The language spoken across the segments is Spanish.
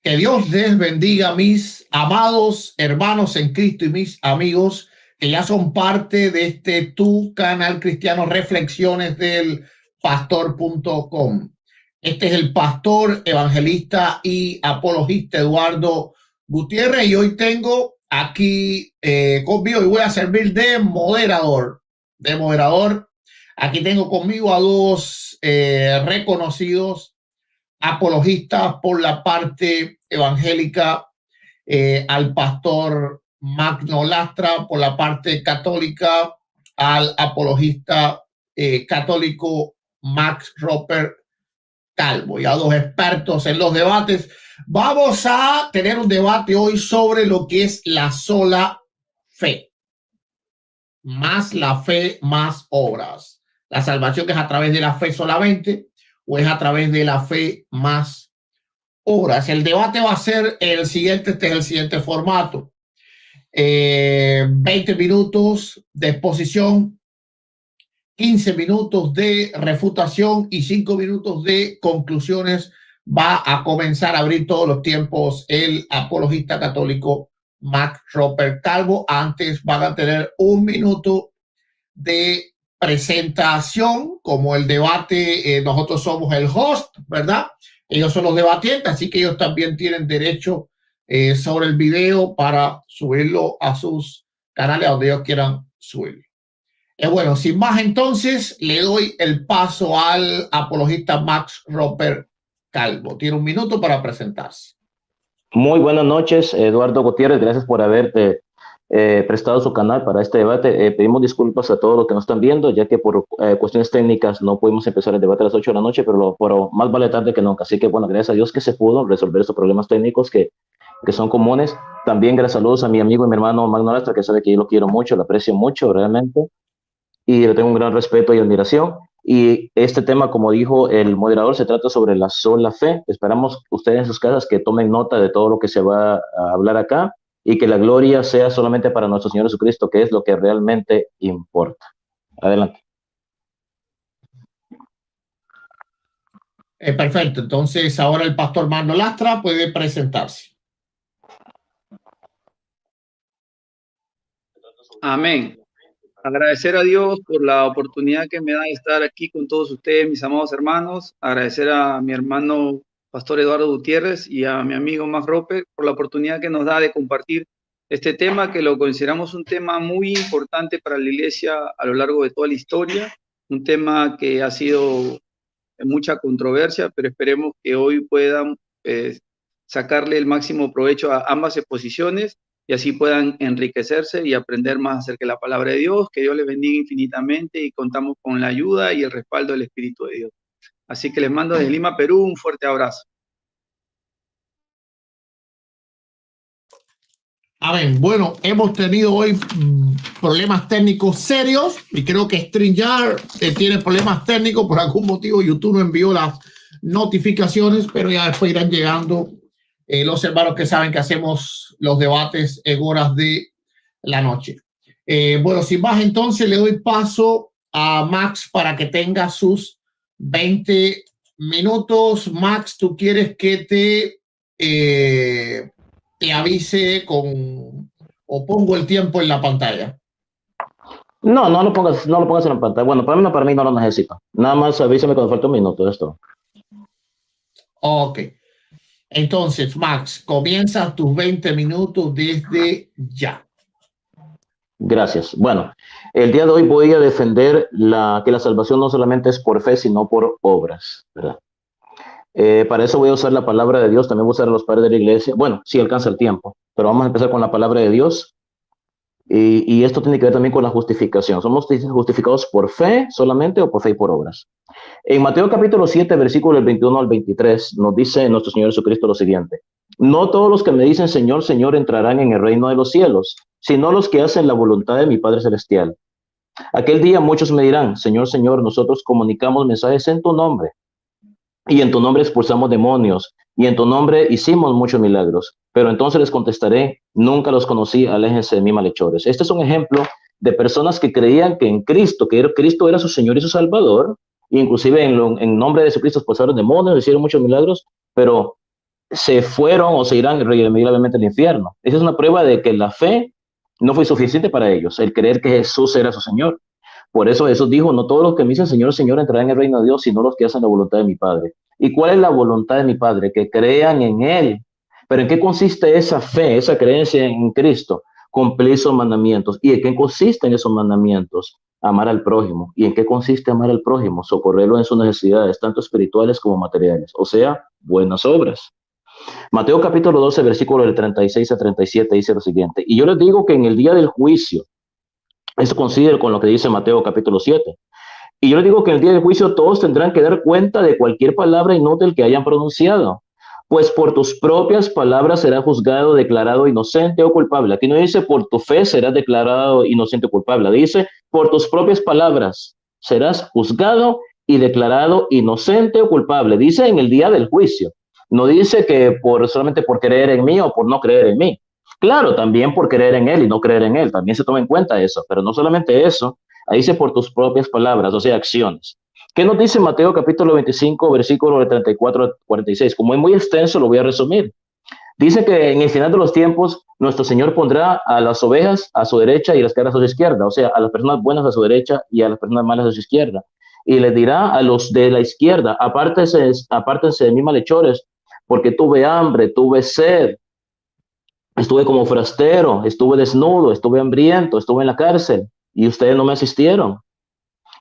Que Dios les bendiga, mis amados hermanos en Cristo y mis amigos que ya son parte de este tu canal cristiano Reflexiones del Pastor.com. Este es el pastor, evangelista y apologista Eduardo Gutiérrez y hoy tengo aquí conmigo y voy a servir de moderador. Aquí tengo conmigo a dos reconocidos apologistas por la parte evangélica, al pastor Magno Lastra, por la parte católica, al apologista católico Max Roper Calvo, ya dos expertos en los debates. Vamos a tener un debate hoy sobre lo que es la sola fe. Más la fe, más obras. La salvación que es a través de la fe solamente o es a través de la fe más obras. El debate va a ser el siguiente, este es el siguiente formato. 20 minutos de exposición, 15 minutos de refutación y 5 minutos de conclusiones. Va a comenzar a abrir todos los tiempos el apologista católico Max Roper Calvo. Antes van a tener 1 minuto de presentación, como el debate, nosotros somos el host, ¿verdad? Ellos son los debatientes, así que ellos también tienen derecho sobre el video para subirlo a sus canales, a donde ellos quieran subirlo. Bueno, sin más entonces, le doy el paso al apologista Max Roper Calvo. Tiene 1 minuto para presentarse. Muy buenas noches, Eduardo Gutiérrez. Gracias por haberte prestado su canal para este debate. Pedimos disculpas a todos los que nos están viendo, ya que por cuestiones técnicas no pudimos empezar el debate a las 8 de la noche, pero más vale tarde que nunca. Así que, bueno, gracias a Dios que se pudo resolver estos problemas técnicos que son comunes. También gracias saludos a mi amigo y mi hermano Magno Lastra, que sabe que yo lo quiero mucho, lo aprecio mucho realmente, y le tengo un gran respeto y admiración. Y este tema, como dijo el moderador, se trata sobre la sola fe. Esperamos ustedes en sus casas que tomen nota de todo lo que se va a hablar acá y que la gloria sea solamente para nuestro Señor Jesucristo, que es lo que realmente importa. Adelante. Perfecto. Entonces, ahora el pastor Magno Lastra puede presentarse. Amén. Agradecer a Dios por la oportunidad que me da de estar aquí con todos ustedes, mis amados hermanos. Agradecer a mi hermano Pastor Eduardo Gutiérrez y a mi amigo Max Roper por la oportunidad que nos da de compartir este tema, que lo consideramos un tema muy importante para la iglesia a lo largo de toda la historia, un tema que ha sido mucha controversia, pero esperemos que hoy puedan sacarle el máximo provecho a ambas exposiciones y así puedan enriquecerse y aprender más acerca de la palabra de Dios. Que Dios les bendiga infinitamente y contamos con la ayuda y el respaldo del Espíritu de Dios. Así que les mando desde Lima, Perú, un fuerte abrazo. Amén. Bueno, hemos tenido hoy problemas técnicos serios y creo que StreamYard tiene problemas técnicos. Por algún motivo YouTube no envió las notificaciones, pero ya después irán llegando los hermanos que saben que hacemos los debates en horas de la noche. Bueno, sin más entonces le doy paso a Max para que tenga sus 20 minutos. Max, ¿tú quieres que te avise o pongo el tiempo en la pantalla? No lo pongas en la pantalla. Bueno, para mí no lo necesito. Nada más avísame cuando falta 1 minuto de esto. Ok. Entonces, Max, comienza tus 20 minutos desde ya. Gracias. Bueno, el día de hoy voy a defender que la salvación no solamente es por fe, sino por obras, ¿verdad? Para eso voy a usar la palabra de Dios, también voy a usar a los padres de la iglesia. Bueno, sí alcanza el tiempo, pero vamos a empezar con la palabra de Dios. Y esto tiene que ver también con la justificación. ¿Somos justificados por fe solamente o por fe y por obras? En Mateo capítulo 7, versículo del 21 al 23, nos dice nuestro Señor Jesucristo lo siguiente: no todos los que me dicen Señor, Señor entrarán en el reino de los cielos, sino los que hacen la voluntad de mi Padre Celestial. Aquel día muchos me dirán, Señor, Señor, nosotros comunicamos mensajes en tu nombre, y en tu nombre expulsamos demonios, y en tu nombre hicimos muchos milagros. Pero entonces les contestaré, nunca los conocí, aléjense de mí, malhechores. Este es un ejemplo de personas que creían que en Cristo, Cristo era su Señor y su Salvador, inclusive en nombre de Jesucristo expulsaron demonios, hicieron muchos milagros, pero se fueron o se irán irremediablemente al infierno. Esa es una prueba de que la fe no fue suficiente para ellos, el creer que Jesús era su Señor. Por eso Jesús dijo, no todos los que me dicen Señor, Señor entrarán en el reino de Dios, sino los que hacen la voluntad de mi Padre. ¿Y cuál es la voluntad de mi Padre? Que crean en Él. ¿Pero en qué consiste esa fe, esa creencia en Cristo? Cumplir sus mandamientos. ¿Y en qué consisten esos mandamientos? Amar al prójimo. ¿Y en qué consiste amar al prójimo? Socorrerlo en sus necesidades, tanto espirituales como materiales. O sea, buenas obras. Mateo capítulo 12, versículo del 36 a 37 dice lo siguiente. Y yo les digo que en el día del juicio, esto coincide con lo que dice Mateo capítulo 7. Y yo les digo que en el día del juicio todos tendrán que dar cuenta de cualquier palabra inútil que hayan pronunciado. Pues por tus propias palabras serás juzgado, declarado inocente o culpable. Aquí no dice por tu fe serás declarado inocente o culpable. Dice por tus propias palabras serás juzgado y declarado inocente o culpable. Dice en el día del juicio. No dice que solamente por creer en mí o por no creer en mí. Claro, también por creer en Él y no creer en Él. También se toma en cuenta eso. Pero no solamente eso. Ahí dice por tus propias palabras, o sea, acciones. ¿Qué nos dice Mateo capítulo 25, versículo de 34 a 46? Como es muy extenso, lo voy a resumir. Dice que en el final de los tiempos, nuestro Señor pondrá a las ovejas a su derecha y las cabras a su izquierda, o sea, a las personas buenas a su derecha y a las personas malas a su izquierda. Y les dirá a los de la izquierda, apártense de mí, malhechores, porque tuve hambre, tuve sed, estuve como forastero, estuve desnudo, estuve hambriento, estuve en la cárcel y ustedes no me asistieron.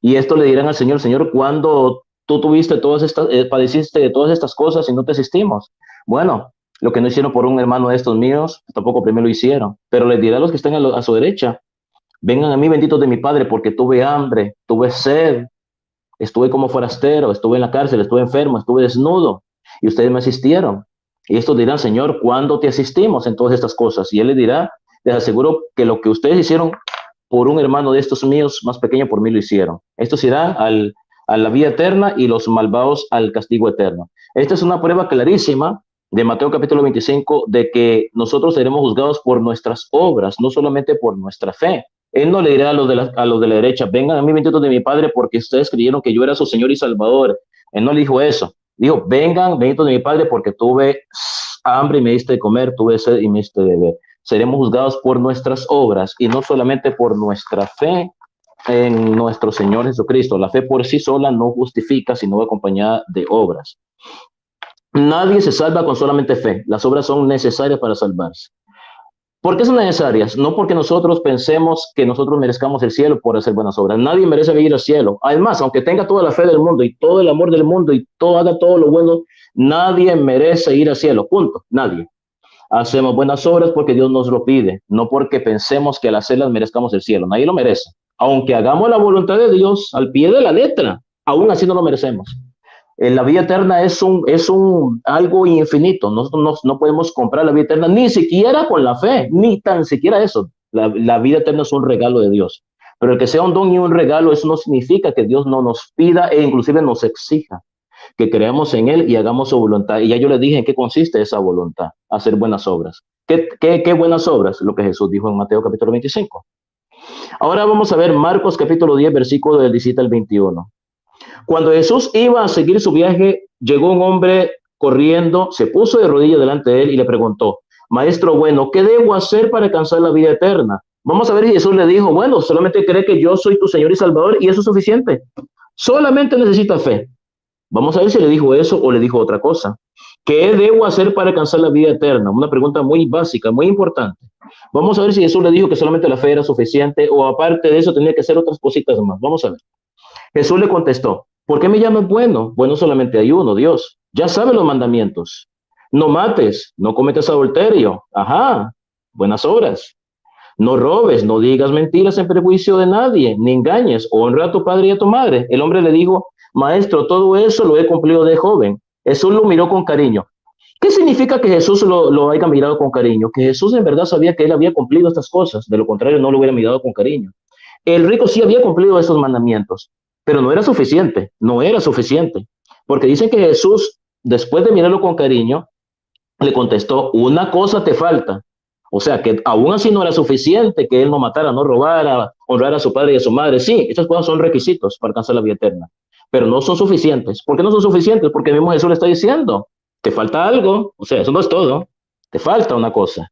Y esto le dirán al Señor, Señor, ¿cuándo tú tuviste padeciste de todas estas cosas y no te asistimos? Bueno, lo que no hicieron por un hermano de estos míos, tampoco primero lo hicieron. Pero les dirá a los que están a su derecha, vengan a mí, benditos de mi Padre, porque tuve hambre, tuve sed, estuve como forastero, estuve en la cárcel, estuve enfermo, estuve desnudo, y ustedes me asistieron. Y estos dirán, Señor, ¿cuándo te asistimos en todas estas cosas? Y Él les dirá, les aseguro que lo que ustedes hicieron por un hermano de estos míos más pequeño, por mí lo hicieron. Estos irán a la vida eterna y los malvados al castigo eterno. Esta es una prueba clarísima de Mateo capítulo 25 de que nosotros seremos juzgados por nuestras obras, no solamente por nuestra fe. Él no le dirá a los de la derecha, vengan a mí, benditos de mi Padre, porque ustedes creyeron que yo era su Señor y Salvador. Él no le dijo eso. Dijo, vengan, benditos de mi Padre, porque tuve hambre y me diste de comer, tuve sed y me diste de beber. Seremos juzgados por nuestras obras y no solamente por nuestra fe en nuestro Señor Jesucristo. La fe por sí sola no justifica, sino acompañada de obras. Nadie se salva con solamente fe. Las obras son necesarias para salvarse. ¿Por qué son necesarias? No porque nosotros pensemos que nosotros merezcamos el cielo por hacer buenas obras. Nadie merece ir al cielo. Además, aunque tenga toda la fe del mundo y todo el amor del mundo y haga todo lo bueno, nadie merece ir al cielo. Punto. Nadie. Hacemos buenas obras porque Dios nos lo pide, no porque pensemos que al hacerlas merezcamos el cielo. Nadie lo merece. Aunque hagamos la voluntad de Dios al pie de la letra, aún así no lo merecemos. La vida eterna es algo infinito. Nosotros no podemos comprar la vida eterna ni siquiera con la fe, ni tan siquiera eso. La vida eterna es un regalo de Dios. Pero el que sea un don y un regalo, eso no significa que Dios no nos pida e inclusive nos exija que creamos en Él y hagamos su voluntad. Y ya yo les dije en qué consiste esa voluntad, hacer buenas obras. ¿Qué buenas obras? Lo que Jesús dijo en Mateo capítulo 25. Ahora vamos a ver Marcos capítulo 10, versículo del 17 al 21. Cuando Jesús iba a seguir su viaje, llegó un hombre corriendo, se puso de rodillas delante de él y le preguntó, Maestro bueno, ¿qué debo hacer para alcanzar la vida eterna? Vamos a ver si Jesús le dijo, bueno, solamente cree que yo soy tu Señor y Salvador y eso es suficiente. Solamente necesita fe. Vamos a ver si le dijo eso o le dijo otra cosa. ¿Qué debo hacer para alcanzar la vida eterna? Una pregunta muy básica, muy importante. Vamos a ver si Jesús le dijo que solamente la fe era suficiente o aparte de eso tenía que hacer otras cositas más. Vamos a ver. Jesús le contestó, ¿por qué me llamas bueno? Bueno, solamente hay uno, Dios. Ya sabe los mandamientos. No mates, no cometas adulterio. Ajá, buenas obras. No robes, no digas mentiras en perjuicio de nadie, ni engañes, honra a tu padre y a tu madre. El hombre le dijo, Maestro, todo eso lo he cumplido de joven. Jesús lo miró con cariño. ¿Qué significa que Jesús lo haya mirado con cariño? Que Jesús en verdad sabía que él había cumplido estas cosas. De lo contrario, no lo hubiera mirado con cariño. El rico sí había cumplido esos mandamientos, pero no era suficiente. No era suficiente. Porque dicen que Jesús, después de mirarlo con cariño, le contestó, una cosa te falta. O sea, que aún así no era suficiente que él no matara, no robara, honrar a su padre y a su madre. Sí, estas cosas son requisitos para alcanzar la vida eterna, pero no son suficientes. ¿Por qué no son suficientes? Porque mismo Jesús le está diciendo, te falta algo, o sea, eso no es todo, te falta una cosa.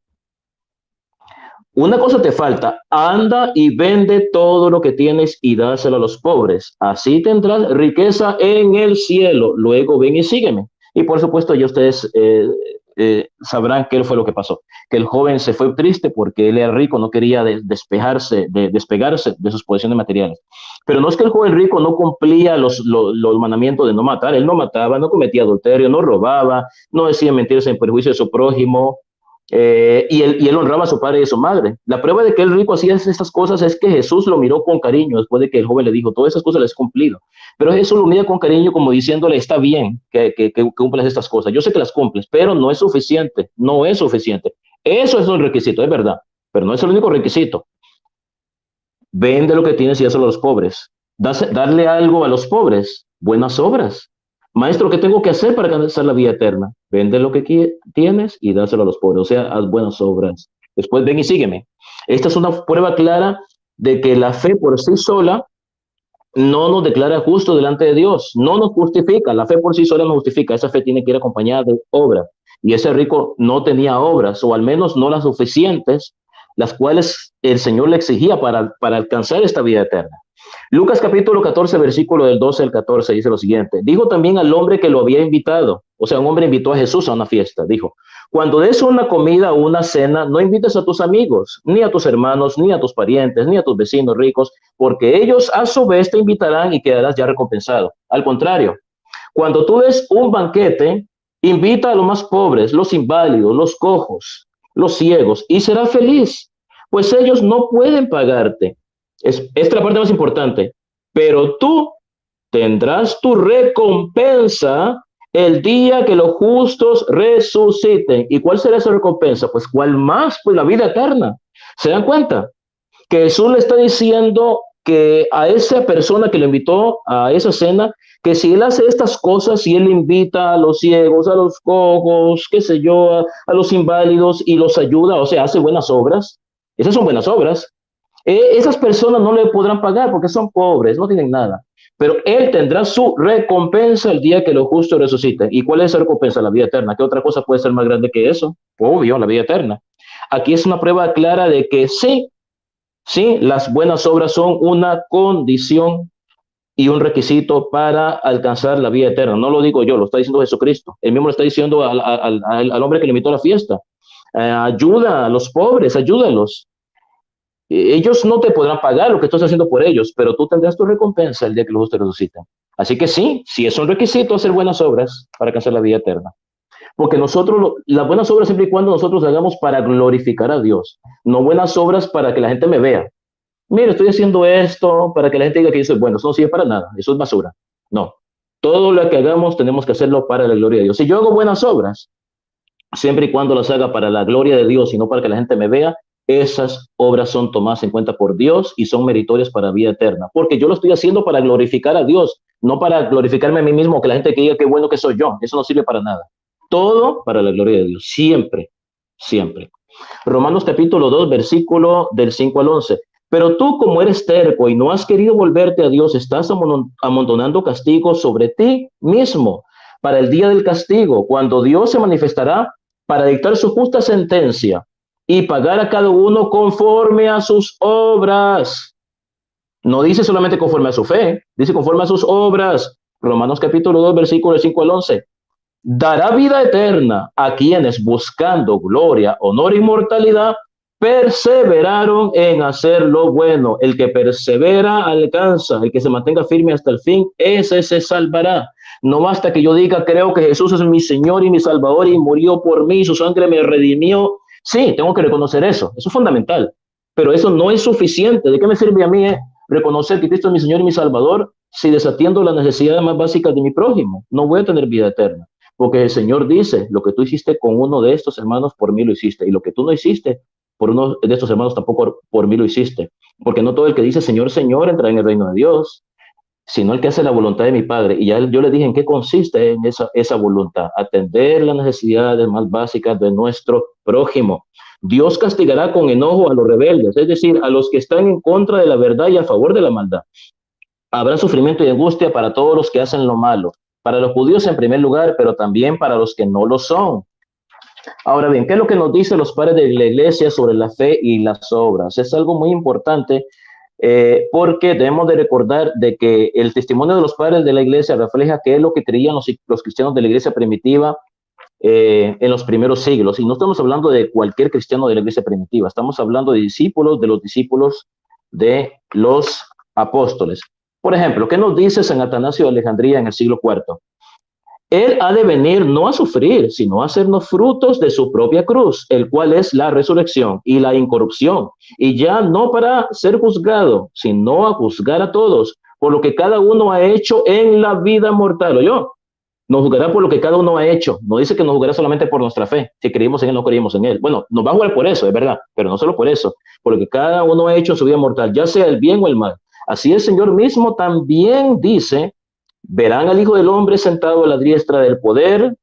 Una cosa te falta, anda y vende todo lo que tienes y dáselo a los pobres. Así tendrás riqueza en el cielo. Luego ven y sígueme. Y por supuesto ya ustedes sabrán qué fue lo que pasó. Que el joven se fue triste porque él era rico, no quería despegarse de sus posesiones materiales. Pero no es que el joven rico no cumplía los mandamientos de no matar. Él no mataba, no cometía adulterio, no robaba, no decía mentiras en perjuicio de su prójimo. Y él honraba a su padre y a su madre. La prueba de que el rico hacía estas cosas es que Jesús lo miró con cariño después de que el joven le dijo, todas esas cosas las he cumplido. Pero Jesús lo mira con cariño como diciéndole, está bien que cumplas estas cosas. Yo sé que las cumples, pero no es suficiente, no es suficiente. Eso es un requisito, es verdad, pero no es el único requisito. Vende lo que tienes y dáselo a los pobres. Darle algo a los pobres, buenas obras. Maestro, ¿qué tengo que hacer para alcanzar la vida eterna? Vende lo que tienes y dáselo a los pobres, o sea, haz buenas obras. Después ven y sígueme. Esta es una prueba clara de que la fe por sí sola no nos declara justo delante de Dios, no nos justifica. La fe por sí sola no justifica, esa fe tiene que ir acompañada de obras. Y ese rico no tenía obras, o al menos no las suficientes, las cuales el Señor le exigía para alcanzar esta vida eterna. Lucas capítulo 14, versículo del 12 al 14 dice lo siguiente. Dijo también al hombre que lo había invitado, o sea, un hombre invitó a Jesús a una fiesta. Dijo, cuando des una comida o una cena, no invites a tus amigos, ni a tus hermanos, ni a tus parientes, ni a tus vecinos ricos, porque ellos a su vez te invitarán y quedarás ya recompensado. Al contrario, cuando tú des un banquete, invita a los más pobres, los inválidos, los cojos, los ciegos, y serás feliz, pues ellos no pueden pagarte. Esta es la parte más importante, pero tú tendrás tu recompensa el día que los justos resuciten. ¿Y cuál será esa recompensa? Pues ¿cuál más? Pues la vida eterna. ¿Se dan cuenta? Que Jesús le está diciendo que a esa persona que lo invitó a esa cena, que si él hace estas cosas, si él invita a los ciegos, a los cojos, qué sé yo, a los inválidos y los ayuda, o sea, hace buenas obras, esas son buenas obras. Esas personas no le podrán pagar porque son pobres, no tienen nada. Pero él tendrá su recompensa el día que los justos resuciten. ¿Y cuál es esa recompensa? La vida eterna. ¿Qué otra cosa puede ser más grande que eso? Obvio, la vida eterna. Aquí es una prueba clara de que sí, las buenas obras son una condición y un requisito para alcanzar la vida eterna. No lo digo yo, lo está diciendo Jesucristo. Él mismo lo está diciendo al hombre que le invitó a la fiesta. Ayuda a los pobres, ayúdalos. Ellos no te podrán pagar lo que estás haciendo por ellos, pero tú tendrás tu recompensa el día que los justos resucitan. Así que sí es un requisito hacer buenas obras para alcanzar la vida eterna. Porque nosotros, las buenas obras siempre y cuando nosotros hagamos para glorificar a Dios, no buenas obras para que la gente me vea. Mira, estoy haciendo esto para que la gente diga que yo soy bueno. Eso no sirve para nada, eso es basura. No, todo lo que hagamos tenemos que hacerlo para la gloria de Dios. Si yo hago buenas obras, siempre y cuando las haga para la gloria de Dios y no para que la gente me vea, esas obras son tomadas en cuenta por Dios y son meritorias para vida eterna. Porque yo lo estoy haciendo para glorificar a Dios, no para glorificarme a mí mismo, que la gente que diga qué bueno que soy yo. Eso no sirve para nada. Todo para la gloria de Dios, siempre, siempre. Romanos capítulo 2, versículo del 5 al 11. Pero tú, como eres terco y no has querido volverte a Dios, estás amontonando castigos sobre ti mismo para el día del castigo, cuando Dios se manifestará para dictar su justa sentencia y pagar a cada uno conforme a sus obras. No dice solamente conforme a su fe, dice conforme a sus obras. Romanos capítulo 2, versículos 5 al 11. Dará vida eterna a quienes, buscando gloria, honor e inmortalidad, perseveraron en hacer lo bueno. El que persevera alcanza, el que se mantenga firme hasta el fin, ese se salvará. No basta que yo diga, creo que Jesús es mi Señor y mi Salvador y murió por mí, su sangre me redimió. Sí, tengo que reconocer eso es fundamental, pero eso no es suficiente. ¿De qué me sirve a mí reconocer que Cristo es mi Señor y mi Salvador si desatiendo las necesidades más básicas de mi prójimo? No voy a tener vida eterna, porque el Señor dice, lo que tú hiciste con uno de estos hermanos, por mí lo hiciste, y lo que tú no hiciste por uno de estos hermanos, tampoco por mí lo hiciste, porque no todo el que dice Señor, Señor entra en el reino de Dios, sino el que hace la voluntad de mi Padre. Y ya yo le dije en qué consiste en esa voluntad: atender las necesidades más básicas de nuestro prójimo. Dios castigará con enojo a los rebeldes, es decir, a los que están en contra de la verdad y a favor de la maldad. Habrá sufrimiento y angustia para todos los que hacen lo malo, para los judíos en primer lugar, pero también para los que no lo son. Ahora bien, ¿qué es lo que nos dicen los padres de la iglesia sobre la fe y las obras? Es algo muy importante porque debemos de recordar de que el testimonio de los padres de la iglesia refleja qué es lo que creían los cristianos de la iglesia primitiva en los primeros siglos. Y no estamos hablando de cualquier cristiano de la iglesia primitiva, estamos hablando de discípulos de los discípulos de los apóstoles. Por ejemplo, ¿qué nos dice San Atanasio de Alejandría en el siglo IV? Él ha de venir no a sufrir, sino a hacernos frutos de su propia cruz, el cual es la resurrección y la incorrupción, y ya no para ser juzgado, sino a juzgar a todos, por lo que cada uno ha hecho en la vida mortal. ¿Oyó? Nos juzgará por lo que cada uno ha hecho. No dice que nos juzgará solamente por nuestra fe, si creímos en él o no creímos en él. Bueno, nos va a jugar por eso, es verdad, pero no solo por eso, por lo que cada uno ha hecho en su vida mortal, ya sea el bien o el mal. Así el Señor mismo también dice: verán al Hijo del Hombre sentado a la diestra del poder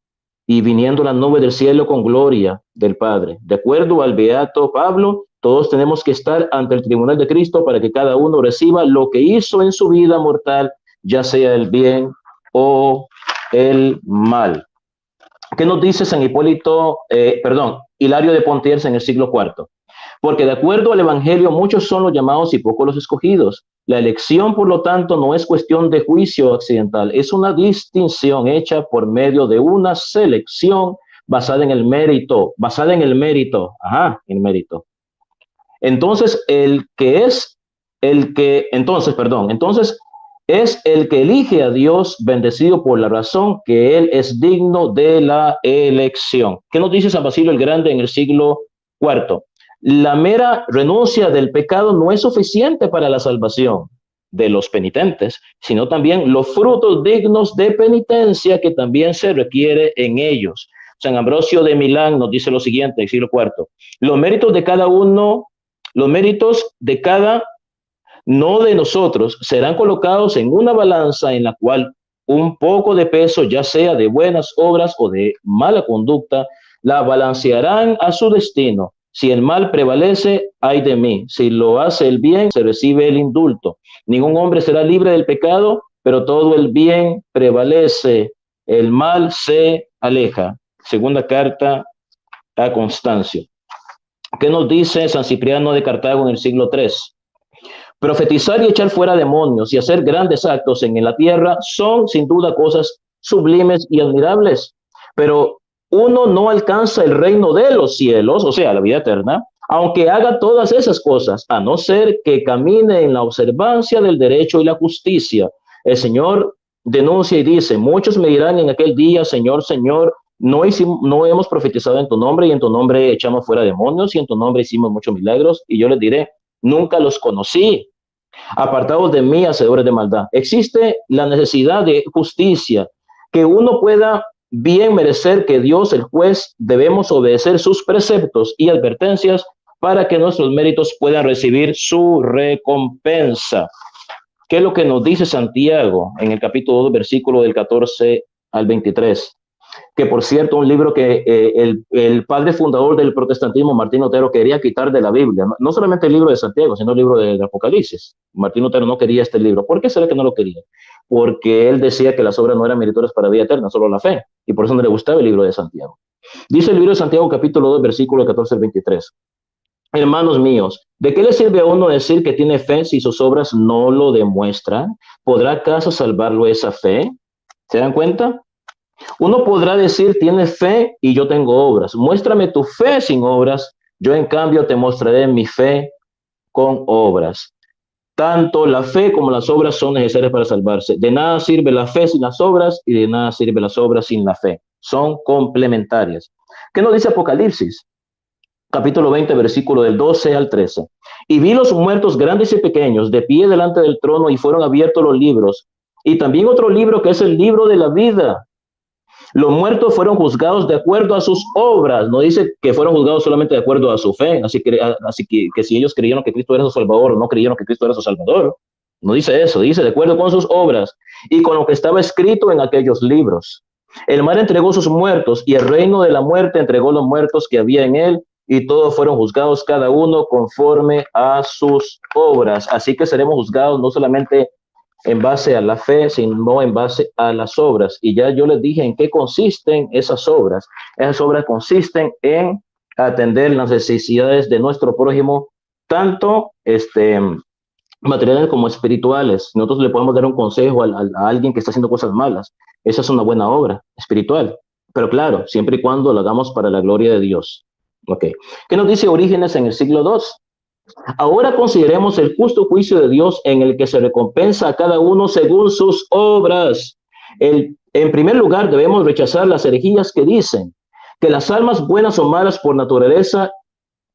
y viniendo la nube del cielo con gloria del Padre. De acuerdo al beato Pablo, todos tenemos que estar ante el tribunal de Cristo para que cada uno reciba lo que hizo en su vida mortal, ya sea el bien o el mal. ¿Qué nos dice San Hilario de Poitiers en el siglo IV? Porque de acuerdo al Evangelio, muchos son los llamados y pocos los escogidos. La elección, por lo tanto, no es cuestión de juicio accidental, es una distinción hecha por medio de una selección basada en el mérito, el mérito. Entonces, entonces es el que elige a Dios, bendecido por la razón que él es digno de la elección. ¿Qué nos dice San Basilio el Grande en el siglo IV? La mera renuncia del pecado no es suficiente para la salvación de los penitentes, sino también los frutos dignos de penitencia que también se requiere en ellos. San Ambrosio de Milán nos dice lo siguiente, el siglo IV: los méritos de cada no de nosotros serán colocados en una balanza en la cual un poco de peso, ya sea de buenas obras o de mala conducta, la balancearán a su destino. Si el mal prevalece, ay de mí. Si lo hace el bien, se recibe el indulto. Ningún hombre será libre del pecado, pero todo el bien prevalece. El mal se aleja. Segunda carta a Constancio. ¿Qué nos dice San Cipriano de Cartago en el siglo III? Profetizar y echar fuera demonios y hacer grandes actos en la tierra son sin duda cosas sublimes y admirables, pero uno no alcanza el reino de los cielos, o sea, la vida eterna, aunque haga todas esas cosas, a no ser que camine en la observancia del derecho y la justicia. El Señor denuncia y dice: muchos me dirán en aquel día, Señor, Señor, no hemos profetizado en tu nombre, y en tu nombre echamos fuera demonios, y en tu nombre hicimos muchos milagros. Y yo les diré: nunca los conocí. Apartados de mí, hacedores de maldad. Existe la necesidad de justicia, que uno pueda bien merecer que Dios, el juez, debemos obedecer sus preceptos y advertencias para que nuestros méritos puedan recibir su recompensa. ¿Qué es lo que nos dice Santiago en el capítulo 2, versículo del 14 al 23? Que, por cierto, un libro que el padre fundador del protestantismo, Martín Lutero, quería quitar de la Biblia. No solamente el libro de Santiago, sino el libro de Apocalipsis. Martín Lutero no quería este libro. ¿Por qué será que no lo quería? Porque él decía que las obras no eran meritorias para vida eterna, solo la fe. Y por eso no le gustaba el libro de Santiago. Dice el libro de Santiago, capítulo 2, versículo 14 al 23. Hermanos míos, ¿de qué le sirve a uno decir que tiene fe si sus obras no lo demuestran? ¿Podrá acaso salvarlo esa fe? ¿Se dan cuenta? Uno podrá decir: tienes fe y yo tengo obras. Muéstrame tu fe sin obras, yo en cambio te mostraré mi fe con obras. Tanto la fe como las obras son necesarias para salvarse. De nada sirve la fe sin las obras, y de nada sirve las obras sin la fe. Son complementarias. ¿Qué nos dice Apocalipsis? Capítulo 20, versículo del 12 al 13. Y vi los muertos grandes y pequeños de pie delante del trono, y fueron abiertos los libros. Y también otro libro, que es el libro de la vida. Los muertos fueron juzgados de acuerdo a sus obras. No dice que fueron juzgados solamente de acuerdo a su fe. Así que si ellos creyeron que Cristo era su Salvador o no creyeron que Cristo era su Salvador. No dice eso, dice de acuerdo con sus obras y con lo que estaba escrito en aquellos libros. El mar entregó sus muertos, y el reino de la muerte entregó los muertos que había en él, y todos fueron juzgados cada uno conforme a sus obras. Así que seremos juzgados no solamente en base a la fe, sino en base a las obras. Y ya yo les dije en qué consisten esas obras. Esas obras consisten en atender las necesidades de nuestro prójimo, tanto materiales como espirituales. Nosotros le podemos dar un consejo a alguien que está haciendo cosas malas. Esa es una buena obra espiritual. Pero claro, siempre y cuando lo hagamos para la gloria de Dios. Okay. ¿Qué nos dice Orígenes en el siglo II? Ahora consideremos el justo juicio de Dios en el que se recompensa a cada uno según sus obras. En primer lugar, debemos rechazar las herejías que dicen que las almas buenas o malas por naturaleza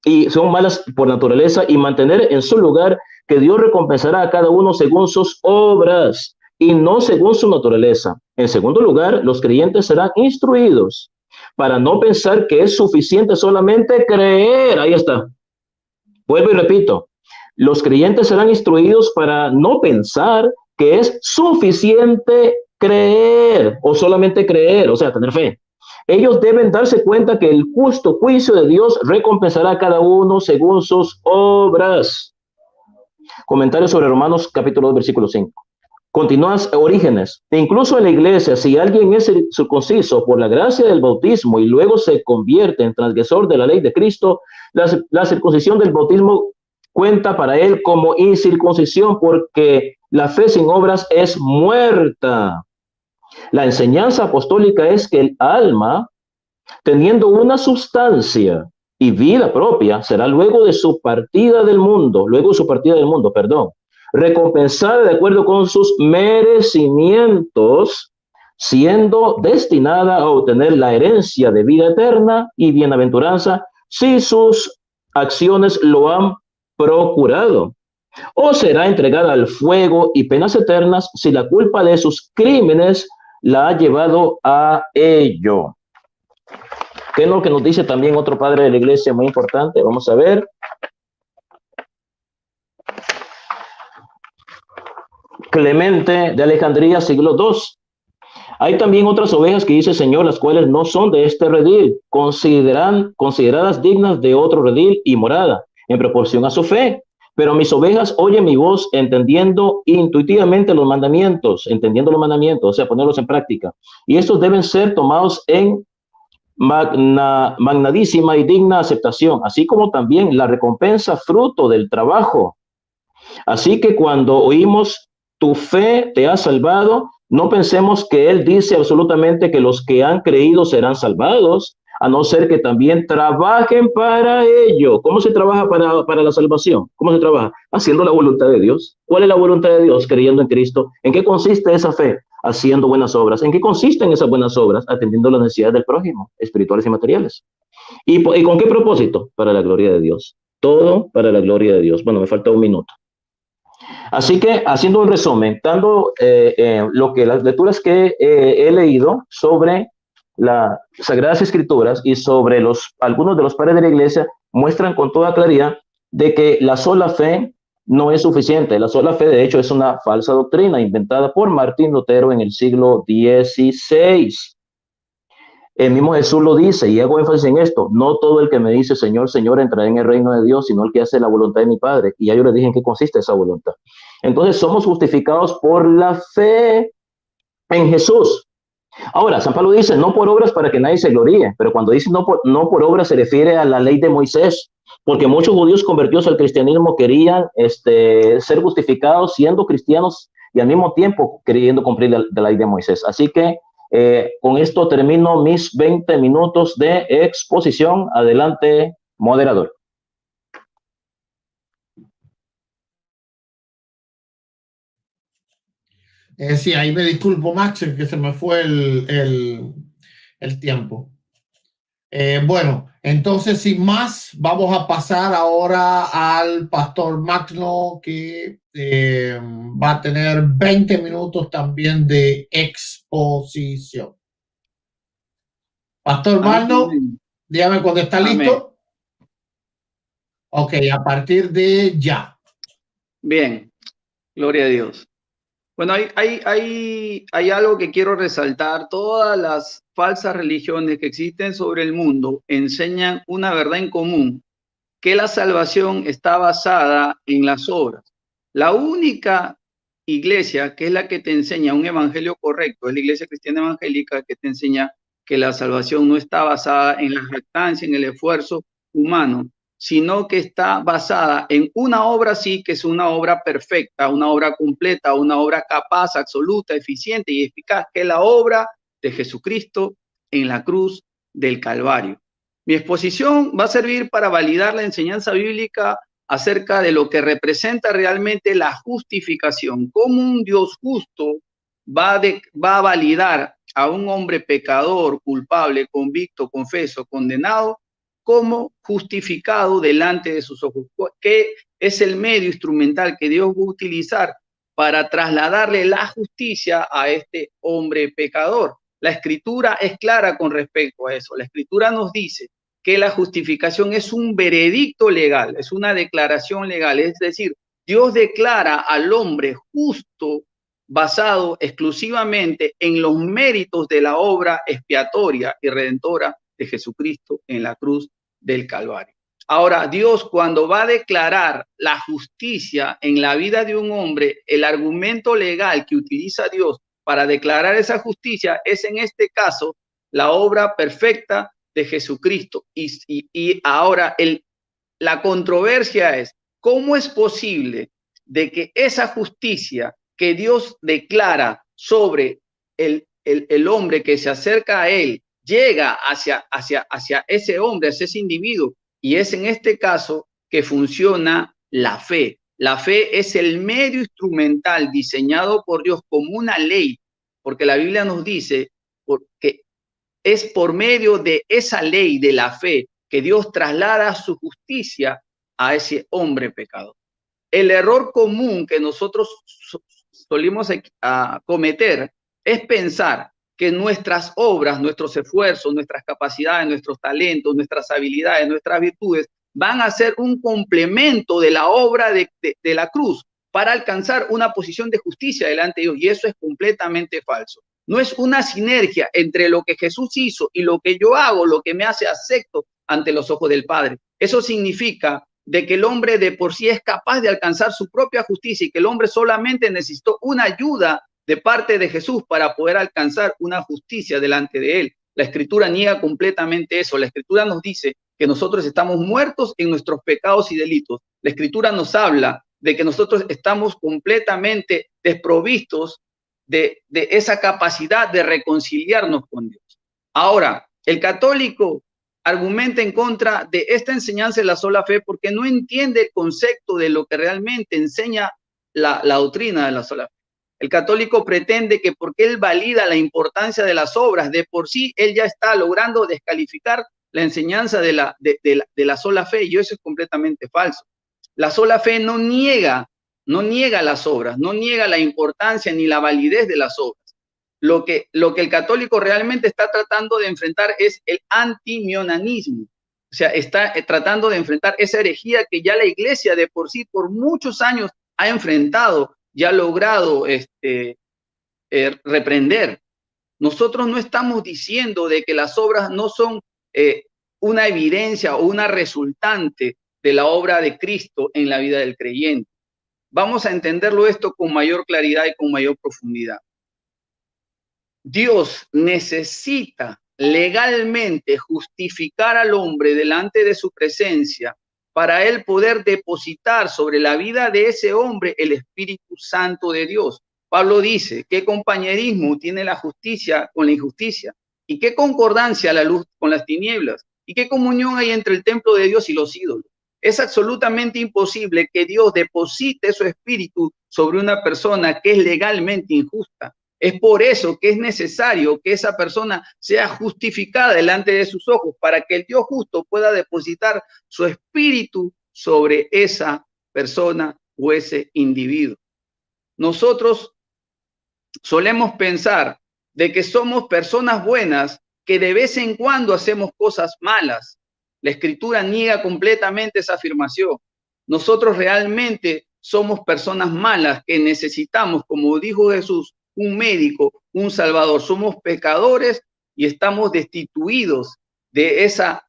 y son malas por naturaleza y mantener en su lugar que Dios recompensará a cada uno según sus obras y no según su naturaleza. En segundo lugar, los creyentes serán instruidos para no pensar que es suficiente solamente creer. Ahí está. Vuelvo y repito, los creyentes serán instruidos para no pensar que es suficiente creer o solamente creer, o sea, tener fe. Ellos deben darse cuenta que el justo juicio de Dios recompensará a cada uno según sus obras. Comentario sobre Romanos capítulo 2, versículo 5. Continúas Orígenes. Incluso en la iglesia, si alguien es circunciso por la gracia del bautismo y luego se convierte en transgresor de la ley de Cristo, la circuncisión del bautismo cuenta para él como incircuncisión porque la fe sin obras es muerta. La enseñanza apostólica es que el alma, teniendo una sustancia y vida propia, será luego de su partida del mundo, recompensada de acuerdo con sus merecimientos, siendo destinada a obtener la herencia de vida eterna y bienaventuranza si sus acciones lo han procurado. O será entregada al fuego y penas eternas si la culpa de sus crímenes la ha llevado a ello. ¿Qué es lo que nos dice también otro padre de la iglesia muy importante? Vamos a ver. Clemente de Alejandría, siglo II. Hay también otras ovejas que dice el Señor, las cuales no son de este redil, consideradas dignas de otro redil y morada, en proporción a su fe. Pero mis ovejas oyen mi voz, entendiendo intuitivamente los mandamientos, o sea, ponerlos en práctica. Y estos deben ser tomados en magnadísima y digna aceptación, así como también la recompensa fruto del trabajo. Así que cuando oímos tu fe te ha salvado, no pensemos que él dice absolutamente que los que han creído serán salvados, a no ser que también trabajen para ello. ¿Cómo se trabaja para la salvación? ¿Cómo se trabaja? Haciendo la voluntad de Dios. ¿Cuál es la voluntad de Dios? Creyendo en Cristo. ¿En qué consiste esa fe? Haciendo buenas obras. ¿En qué consisten esas buenas obras? Atendiendo las necesidades del prójimo, espirituales y materiales. ¿Y con qué propósito? Para la gloria de Dios. Todo para la gloria de Dios. Bueno, me falta un minuto. Así que, haciendo un resumen, dando las lecturas que he leído sobre las Sagradas Escrituras y sobre algunos de los padres de la iglesia, muestran con toda claridad de que la sola fe no es suficiente. La sola fe, de hecho, es una falsa doctrina inventada por Martín Lutero en el siglo XVI. El mismo Jesús lo dice, y hago énfasis en esto: no todo el que me dice Señor, Señor entrará en el reino de Dios, sino el que hace la voluntad de mi Padre. Y ya yo les dije en qué consiste esa voluntad. Entonces somos justificados por la fe en Jesús. Ahora, San Pablo dice, no por obras para que nadie se gloríe, pero cuando dice no por obras se refiere a la ley de Moisés, porque muchos judíos convertidos al cristianismo querían ser justificados siendo cristianos y al mismo tiempo queriendo cumplir la ley de Moisés. Así que con esto termino mis 20 minutos de exposición. Adelante, moderador. Sí, ahí me disculpo, Max, que se me fue el tiempo. Bueno, entonces, sin más, vamos a pasar ahora al pastor Magno, que va a tener 20 minutos también de exposición. Pastor Magno, dígame cuando está listo. Ok, a partir de ya. Bien, gloria a Dios. Bueno, hay algo que quiero resaltar. Todas las falsas religiones que existen sobre el mundo enseñan una verdad en común, que la salvación está basada en las obras. La única iglesia que es la que te enseña un evangelio correcto, es la iglesia cristiana evangélica que te enseña que la salvación no está basada en la jactancia, en el esfuerzo humano, sino que está basada en una obra, sí, que es una obra perfecta, una obra completa, una obra capaz, absoluta, eficiente y eficaz, que es la obra de Jesucristo en la cruz del Calvario. Mi exposición va a servir para validar la enseñanza bíblica acerca de lo que representa realmente la justificación, cómo un Dios justo va a validar a un hombre pecador, culpable, convicto, confeso, condenado, como justificado delante de sus ojos, que es el medio instrumental que Dios va a utilizar para trasladarle la justicia a este hombre pecador. La Escritura es clara con respecto a eso. La Escritura nos dice que la justificación es un veredicto legal, es una declaración legal, es decir, Dios declara al hombre justo basado exclusivamente en los méritos de la obra expiatoria y redentora de Jesucristo en la cruz del Calvario. Ahora, Dios cuando va a declarar la justicia en la vida de un hombre, el argumento legal que utiliza Dios para declarar esa justicia es en este caso la obra perfecta de Jesucristo. Y ahora la controversia es, ¿cómo es posible de que esa justicia que Dios declara sobre el hombre que se acerca a él llega hacia ese hombre, hacia ese individuo? Y es en este caso que funciona la fe. La fe es el medio instrumental diseñado por Dios como una ley, porque la Biblia nos dice que es por medio de esa ley de la fe que Dios traslada su justicia a ese hombre pecador. El error común que nosotros solimos cometer es pensar que nuestras obras, nuestros esfuerzos, nuestras capacidades, nuestros talentos, nuestras habilidades, nuestras virtudes van a ser un complemento de la obra de la cruz para alcanzar una posición de justicia delante de Dios. Y eso es completamente falso. No es una sinergia entre lo que Jesús hizo y lo que yo hago, lo que me hace acepto ante los ojos del Padre. Eso significa de que el hombre de por sí es capaz de alcanzar su propia justicia y que el hombre solamente necesitó una ayuda de parte de Jesús para poder alcanzar una justicia delante de él. La Escritura niega completamente eso. La Escritura nos dice que nosotros estamos muertos en nuestros pecados y delitos. La Escritura nos habla de que nosotros estamos completamente desprovistos de esa capacidad de reconciliarnos con Dios. Ahora, el católico argumenta en contra de esta enseñanza de la sola fe porque no entiende el concepto de lo que realmente enseña la doctrina de la sola fe. El católico pretende que porque él valida la importancia de las obras, de por sí él ya está logrando descalificar la enseñanza de la sola fe, y eso es completamente falso. La sola fe no niega las obras, no niega la importancia ni la validez de las obras. Lo que el católico realmente está tratando de enfrentar es el antimionanismo. O sea, está tratando de enfrentar esa herejía que ya la iglesia de por sí por muchos años ha enfrentado, ya ha logrado reprender. Nosotros no estamos diciendo de que las obras no son una evidencia o una resultante de la obra de Cristo en la vida del creyente. Vamos a entenderlo esto con mayor claridad y con mayor profundidad. Dios necesita legalmente justificar al hombre delante de su presencia para él poder depositar sobre la vida de ese hombre el Espíritu Santo de Dios. Pablo dice, ¿qué compañerismo tiene la justicia con la injusticia? ¿Y qué concordancia la luz con las tinieblas? ¿Y qué comunión hay entre el templo de Dios y los ídolos? Es absolutamente imposible que Dios deposite su espíritu sobre una persona que es legalmente injusta. Es por eso que es necesario que esa persona sea justificada delante de sus ojos para que el Dios justo pueda depositar su espíritu sobre esa persona o ese individuo. Nosotros solemos pensar de que somos personas buenas que de vez en cuando hacemos cosas malas. La Escritura niega completamente esa afirmación. Nosotros realmente somos personas malas que necesitamos, como dijo Jesús, un médico, un salvador. Somos pecadores y estamos destituidos de esa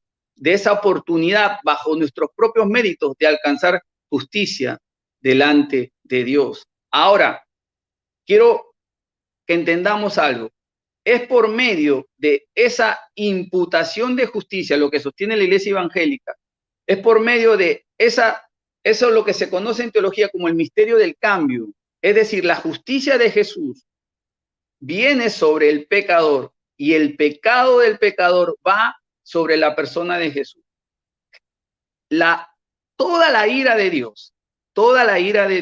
oportunidad bajo nuestros propios méritos de alcanzar justicia delante de Dios. Ahora, quiero que entendamos algo. Es por medio de esa imputación de justicia, lo que sostiene la Iglesia evangélica, es por medio de eso es lo que se conoce en teología como el misterio del cambio. Es decir, la justicia de Jesús viene sobre el pecador y el pecado del pecador va sobre la persona de Jesús. Toda la ira de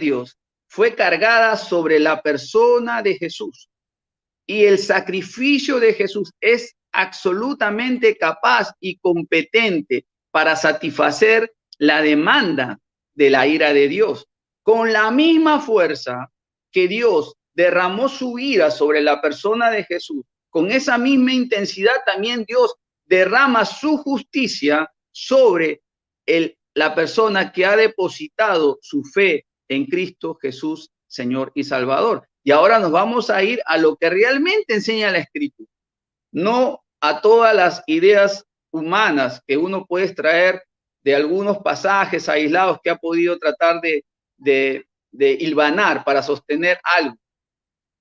Dios fue cargada sobre la persona de Jesús. Y el sacrificio de Jesús es absolutamente capaz y competente para satisfacer la demanda de la ira de Dios. Con la misma fuerza que Dios derramó su ira sobre la persona de Jesús, con esa misma intensidad también Dios derrama su justicia sobre la persona que ha depositado su fe en Cristo Jesús, Señor y Salvador. Y ahora nos vamos a ir a lo que realmente enseña la Escritura, no a todas las ideas humanas que uno puede extraer de algunos pasajes aislados que ha podido tratar de hilvanar para sostener algo.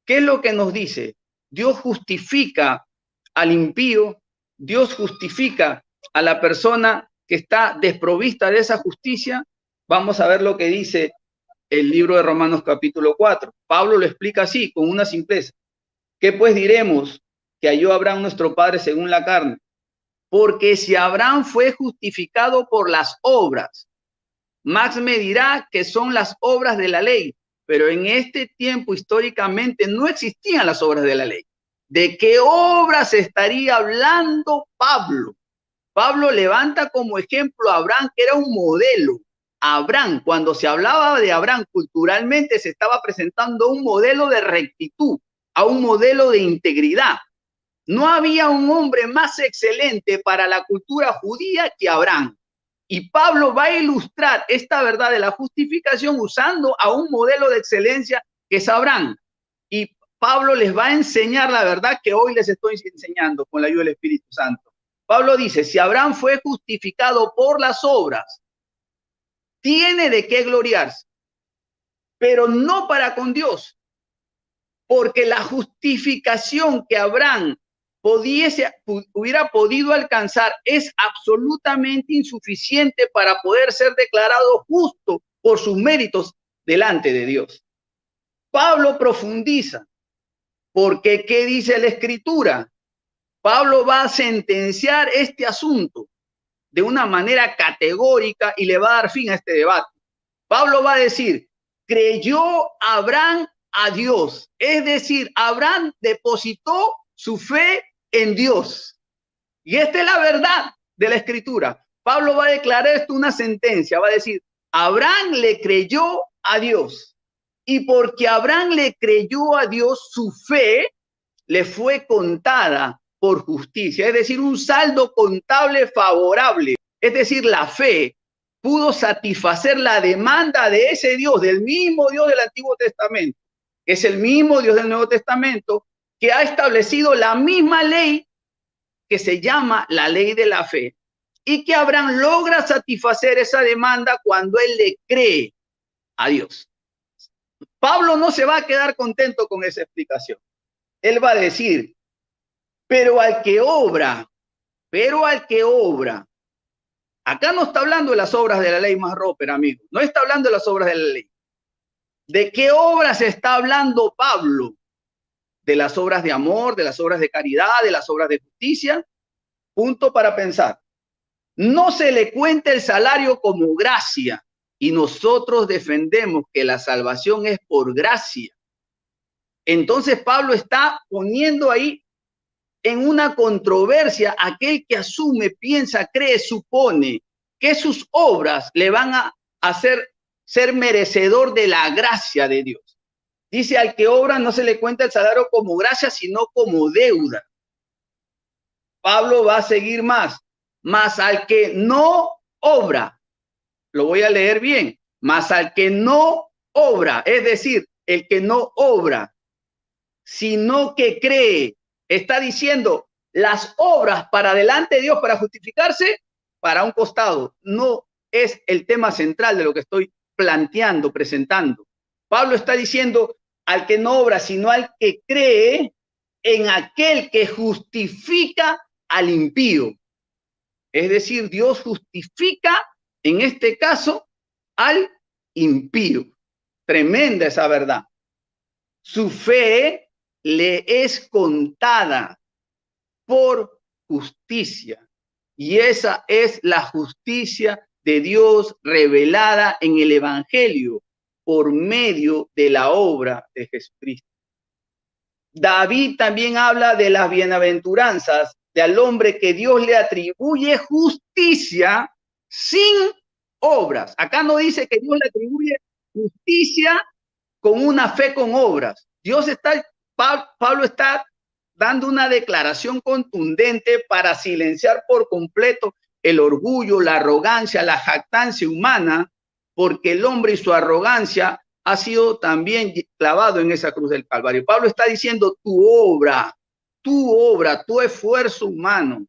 ¿Qué es lo que nos dice? Dios justifica al impío, Dios justifica a la persona que está desprovista de esa justicia. Vamos a ver lo que dice el libro de Romanos capítulo 4. Pablo lo explica así, con una simpleza. ¿Qué pues diremos que halló Abraham nuestro padre según la carne? Porque si Abraham fue justificado por las obras, Max me dirá que son las obras de la ley, pero en este tiempo históricamente no existían las obras de la ley. ¿De qué obras estaría hablando Pablo? Pablo levanta como ejemplo a Abraham, que era un modelo. Abraham, cuando se hablaba de Abraham culturalmente, se estaba presentando un modelo de rectitud, a un modelo de integridad. No había un hombre más excelente para la cultura judía que Abraham. Y Pablo va a ilustrar esta verdad de la justificación usando a un modelo de excelencia que es Abraham. Y Pablo les va a enseñar la verdad que hoy les estoy enseñando con la ayuda del Espíritu Santo. Pablo dice, si Abraham fue justificado por las obras, tiene de qué gloriarse, pero no para con Dios, porque la justificación que Abraham hubiera podido alcanzar es absolutamente insuficiente para poder ser declarado justo por sus méritos delante de Dios. Pablo profundiza, porque ¿qué dice la Escritura? Pablo va a sentenciar este asunto de una manera categórica y le va a dar fin a este debate. Pablo va a decir, creyó Abraham a Dios, es decir, Abraham depositó su fe en Dios. Y esta es la verdad de la Escritura. Pablo va a declarar esto una sentencia, va a decir, Abraham le creyó a Dios. Y porque Abraham le creyó a Dios, su fe le fue contada por justicia, es decir, un saldo contable favorable. Es decir, la fe pudo satisfacer la demanda de ese Dios, del mismo Dios del Antiguo Testamento, que es el mismo Dios del Nuevo Testamento, que ha establecido la misma ley que se llama la ley de la fe, y que Abraham logra satisfacer esa demanda cuando él le cree a Dios. Pablo no se va a quedar contento con esa explicación. Él va a decir, pero al que obra, acá no está hablando de las obras de la ley más Roper, amigo, no está hablando de las obras de la ley. ¿De qué obras está hablando Pablo? De las obras de amor, de las obras de caridad, de las obras de justicia. Punto para pensar. No se le cuenta el salario como gracia y nosotros defendemos que la salvación es por gracia. Entonces Pablo está poniendo ahí en una controversia aquel que asume, piensa, cree, supone que sus obras le van a hacer ser merecedor de la gracia de Dios. Dice, al que obra no se le cuenta el salario como gracia, sino como deuda. Pablo va a seguir más al que no obra, lo voy a leer bien, más al que no obra, es decir, el que no obra, sino que cree, está diciendo, las obras para delante de Dios para justificarse, para un costado, no es el tema central de lo que estoy planteando, presentando. Pablo está diciendo, al que no obra, sino al que cree en aquel que justifica al impío. Es decir, Dios justifica, en este caso, al impío. Tremenda esa verdad. Su fe le es contada por justicia. Y esa es la justicia de Dios revelada en el Evangelio por medio de la obra de Jesucristo. David también habla de las bienaventuranzas del hombre que Dios le atribuye justicia sin obras. Acá no dice que Dios le atribuye justicia con una fe con obras. Pablo está dando una declaración contundente para silenciar por completo el orgullo, la arrogancia, la jactancia humana, porque el hombre y su arrogancia ha sido también clavado en esa cruz del Calvario. Pablo está diciendo tu obra, tu esfuerzo humano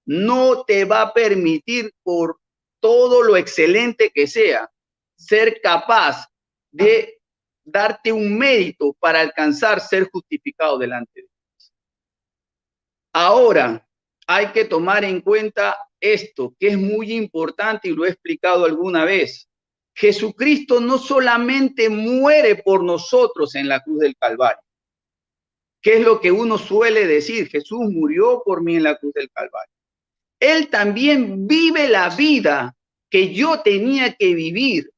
no te va a permitir, por todo lo excelente que sea, ser capaz de darte un mérito para alcanzar ser justificado delante de Dios. Ahora, hay que tomar en cuenta esto, que es muy importante y lo he explicado alguna vez. Jesucristo no solamente muere por nosotros en la cruz del Calvario, que es lo que uno suele decir, Jesús murió por mí en la cruz del Calvario. Él también vive la vida que yo tenía que vivir,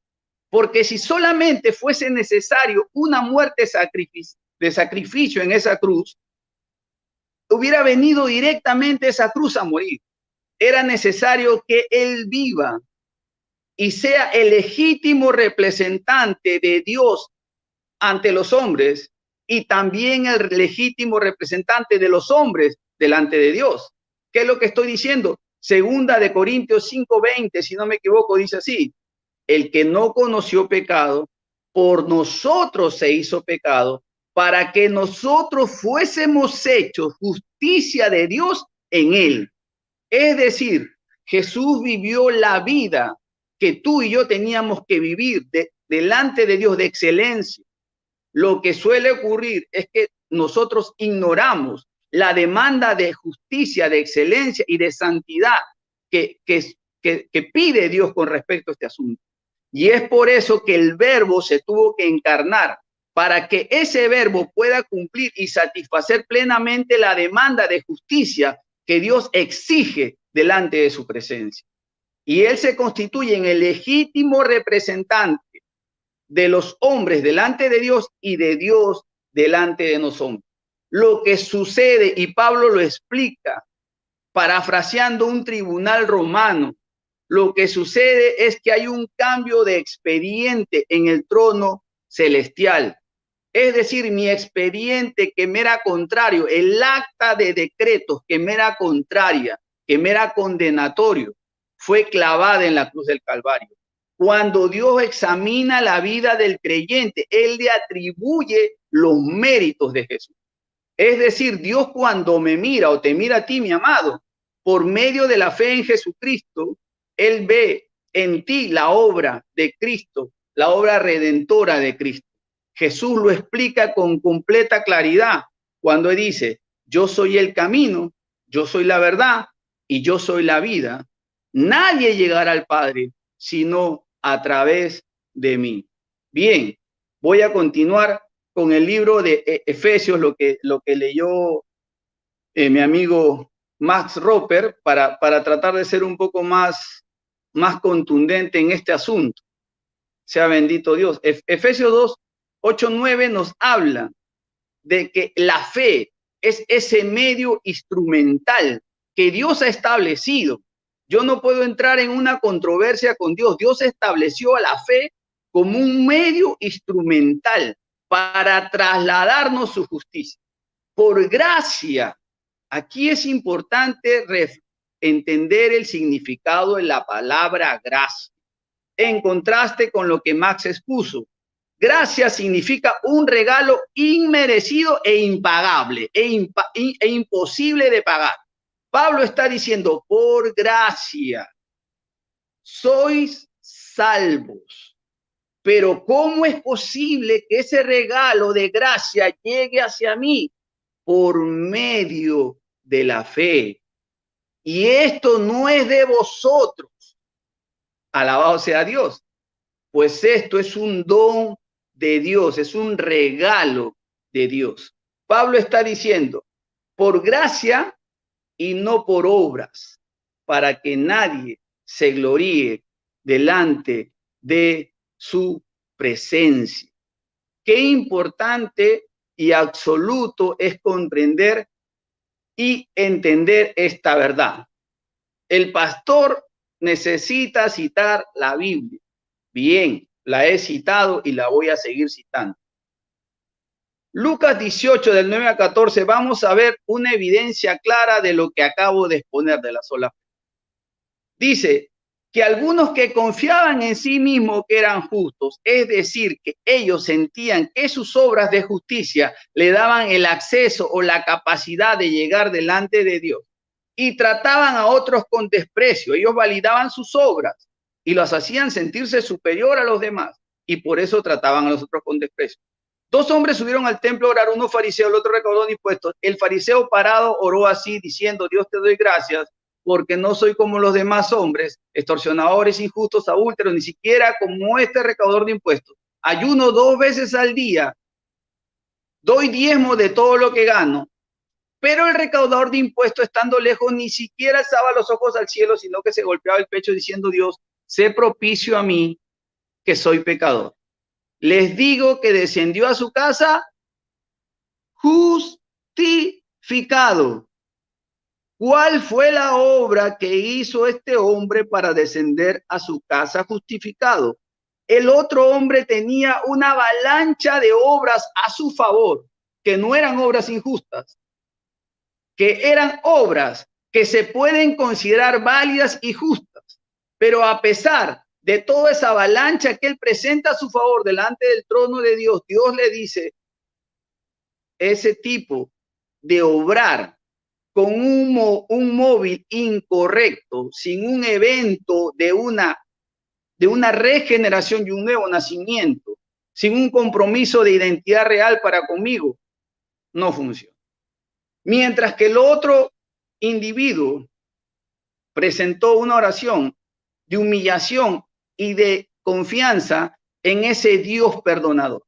porque si solamente fuese necesario una muerte de sacrificio en esa cruz, hubiera venido directamente esa cruz a morir. Era necesario que Él viva y sea el legítimo representante de Dios ante los hombres y también el legítimo representante de los hombres delante de Dios. ¿Qué es lo que estoy diciendo? Segunda de Corintios 5:20, si no me equivoco, dice así: el que no conoció pecado, por nosotros se hizo pecado, para que nosotros fuésemos hechos justicia de Dios en él. Es decir, Jesús vivió la vida que tú y yo teníamos que vivir delante de Dios de excelencia. Lo que suele ocurrir es que nosotros ignoramos la demanda de justicia, de excelencia y de santidad que pide Dios con respecto a este asunto. Y es por eso que el verbo se tuvo que encarnar, para que ese verbo pueda cumplir y satisfacer plenamente la demanda de justicia que Dios exige delante de su presencia. Y él se constituye en el legítimo representante de los hombres delante de Dios y de Dios delante de nosotros. Lo que sucede, y Pablo lo explica, parafraseando un tribunal romano, lo que sucede es que hay un cambio de expediente en el trono celestial. Es decir, mi expediente que me era contrario, el acta de decretos que me era contraria, que me era condenatorio, fue clavada en la cruz del Calvario. Cuando Dios examina la vida del creyente, Él le atribuye los méritos de Jesús. Es decir, Dios cuando me mira o te mira a ti, mi amado, por medio de la fe en Jesucristo, Él ve en ti la obra de Cristo, la obra redentora de Cristo. Jesús lo explica con completa claridad cuando Él dice: yo soy el camino, yo soy la verdad y yo soy la vida. Nadie llegará al Padre sino a través de mí. Bien, voy a continuar con el libro de Efesios, lo que leyó mi amigo Max Roper, para tratar de ser un poco más contundente en este asunto. Sea bendito Dios. Efesios 2, 8, 9 nos habla de que la fe es ese medio instrumental que Dios ha establecido. Yo no puedo entrar en una controversia con Dios. Dios estableció a la fe como un medio instrumental para trasladarnos su justicia. Por gracia, aquí es importante entender el significado de la palabra gracia, en contraste con lo que Max expuso. Gracia significa un regalo inmerecido e impagable, e imposible de pagar. Pablo está diciendo: por gracia sois salvos Pero ¿cómo es posible que ese regalo de gracia llegue hacia mí? Por medio de la fe. Y esto no es de vosotros. Alabado sea Dios. Pues esto es un don de Dios, es un regalo de Dios. Pablo está diciendo, por gracia y no por obras, para que nadie se gloríe delante de su presencia. Qué importante y absoluto es comprender y entender esta verdad. El pastor necesita citar la Biblia. Bien, la he citado y la voy a seguir citando. Lucas 18, del 9 a 14, vamos a ver una evidencia clara de lo que acabo de exponer de la sola fe. Dice que algunos que confiaban en sí mismos que eran justos, es decir, que ellos sentían que sus obras de justicia le daban el acceso o la capacidad de llegar delante de Dios, y trataban a otros con desprecio. Ellos validaban sus obras y los hacían sentirse superior a los demás, y por eso trataban a los otros con desprecio. Dos hombres subieron al templo a orar, uno fariseo, el otro recaudador de impuestos. El fariseo parado oró así, diciendo: Dios, te doy gracias, porque no soy como los demás hombres, extorsionadores, injustos, adúlteros, ni siquiera como este recaudador de impuestos. Ayuno 2 veces al día, doy diezmo de todo lo que gano. Pero el recaudador de impuestos, estando lejos, ni siquiera alzaba los ojos al cielo, sino que se golpeaba el pecho diciendo: Dios, sé propicio a mí, que soy pecador. Les digo que descendió a su casa justificado. ¿Cuál fue la obra que hizo este hombre para descender a su casa justificado? El otro hombre tenía una avalancha de obras a su favor, que no eran obras injustas, que eran obras que se pueden considerar válidas y justas, pero a pesar de toda esa avalancha que él presenta a su favor delante del trono de Dios, Dios le dice: ese tipo de obrar con un móvil incorrecto, sin un evento de una regeneración y un nuevo nacimiento, sin un compromiso de identidad real para conmigo, no funciona. Mientras que el otro individuo presentó una oración de humillación y de confianza en ese Dios perdonador.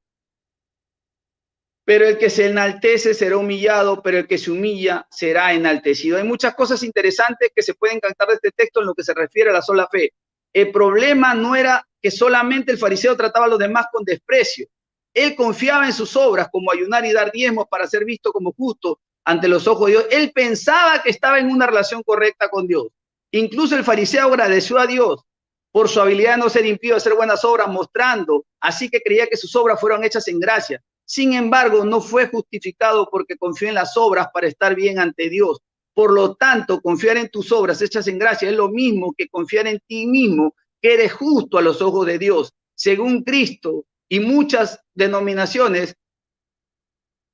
Pero el que se enaltece será humillado, pero el que se humilla será enaltecido. Hay muchas cosas interesantes que se pueden captar de este texto en lo que se refiere a la sola fe. El problema no era que solamente el fariseo trataba a los demás con desprecio. Él confiaba en sus obras, como ayunar y dar diezmos para ser visto como justo ante los ojos de Dios. Él pensaba que estaba en una relación correcta con Dios. Incluso el fariseo agradeció a Dios por su habilidad de no ser impío, de hacer buenas obras, mostrando así que creía que sus obras fueron hechas en gracia. Sin embargo, no fue justificado porque confió en las obras para estar bien ante Dios. Por lo tanto, confiar en tus obras hechas en gracia es lo mismo que confiar en ti mismo, que eres justo a los ojos de Dios. Según Cristo y muchas denominaciones,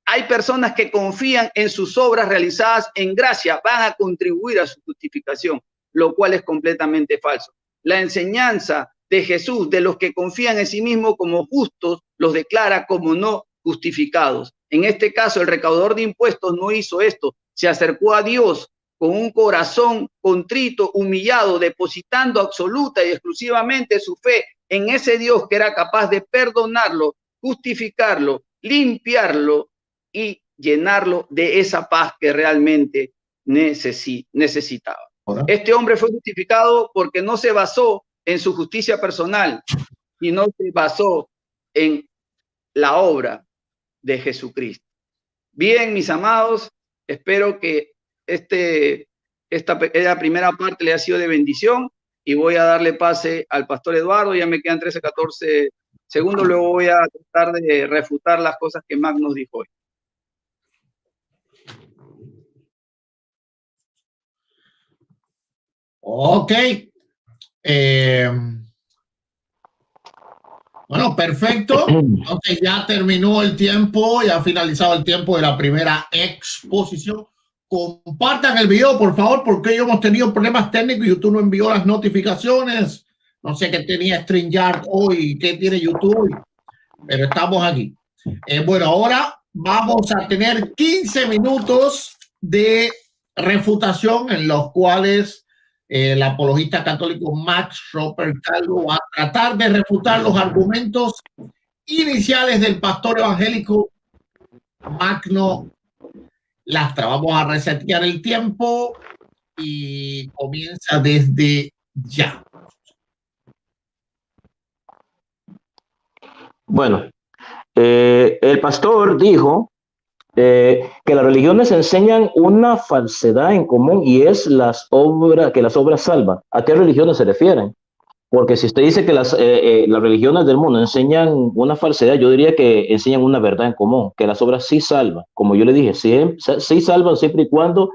hay personas que confían en sus obras realizadas en gracia, van a contribuir a su justificación, lo cual es completamente falso. La enseñanza de Jesús de los que confían en sí mismos como justos los declara como no justificados. En este caso, el recaudador de impuestos no hizo esto, se acercó a Dios con un corazón contrito, humillado, depositando absoluta y exclusivamente su fe en ese Dios que era capaz de perdonarlo, justificarlo, limpiarlo y llenarlo de esa paz que realmente necesitaba. Este hombre fue justificado porque no se basó en su justicia personal, sino se basó en la obra de Jesucristo. Bien, mis amados, espero que esta primera parte le ha sido de bendición y voy a darle pase al pastor Eduardo. Ya me quedan 13, 14 segundos, luego voy a tratar de refutar las cosas que Mac nos dijo hoy. Ok. Bueno, perfecto. Entonces ya terminó el tiempo, ya ha finalizado el tiempo de la primera exposición. Compartan el video, por favor, porque hoy hemos tenido problemas técnicos y YouTube no envió las notificaciones. No sé qué tenía StreamYard hoy, qué tiene YouTube hoy, pero estamos aquí. Bueno, ahora vamos a tener 15 minutos de refutación en los cuales el apologista católico Max Roper Calvo va a tratar de refutar los argumentos iniciales del pastor evangélico Magno Lastra. Vamos a resetear el tiempo y comienza desde ya. Bueno, el pastor dijo que las religiones enseñan una falsedad en común y es que las obras salvan. ¿A qué religiones se refieren? Porque si usted dice que las religiones del mundo enseñan una falsedad, yo diría que enseñan una verdad en común, que las obras sí salvan. Como yo le dije, sí salvan siempre y cuando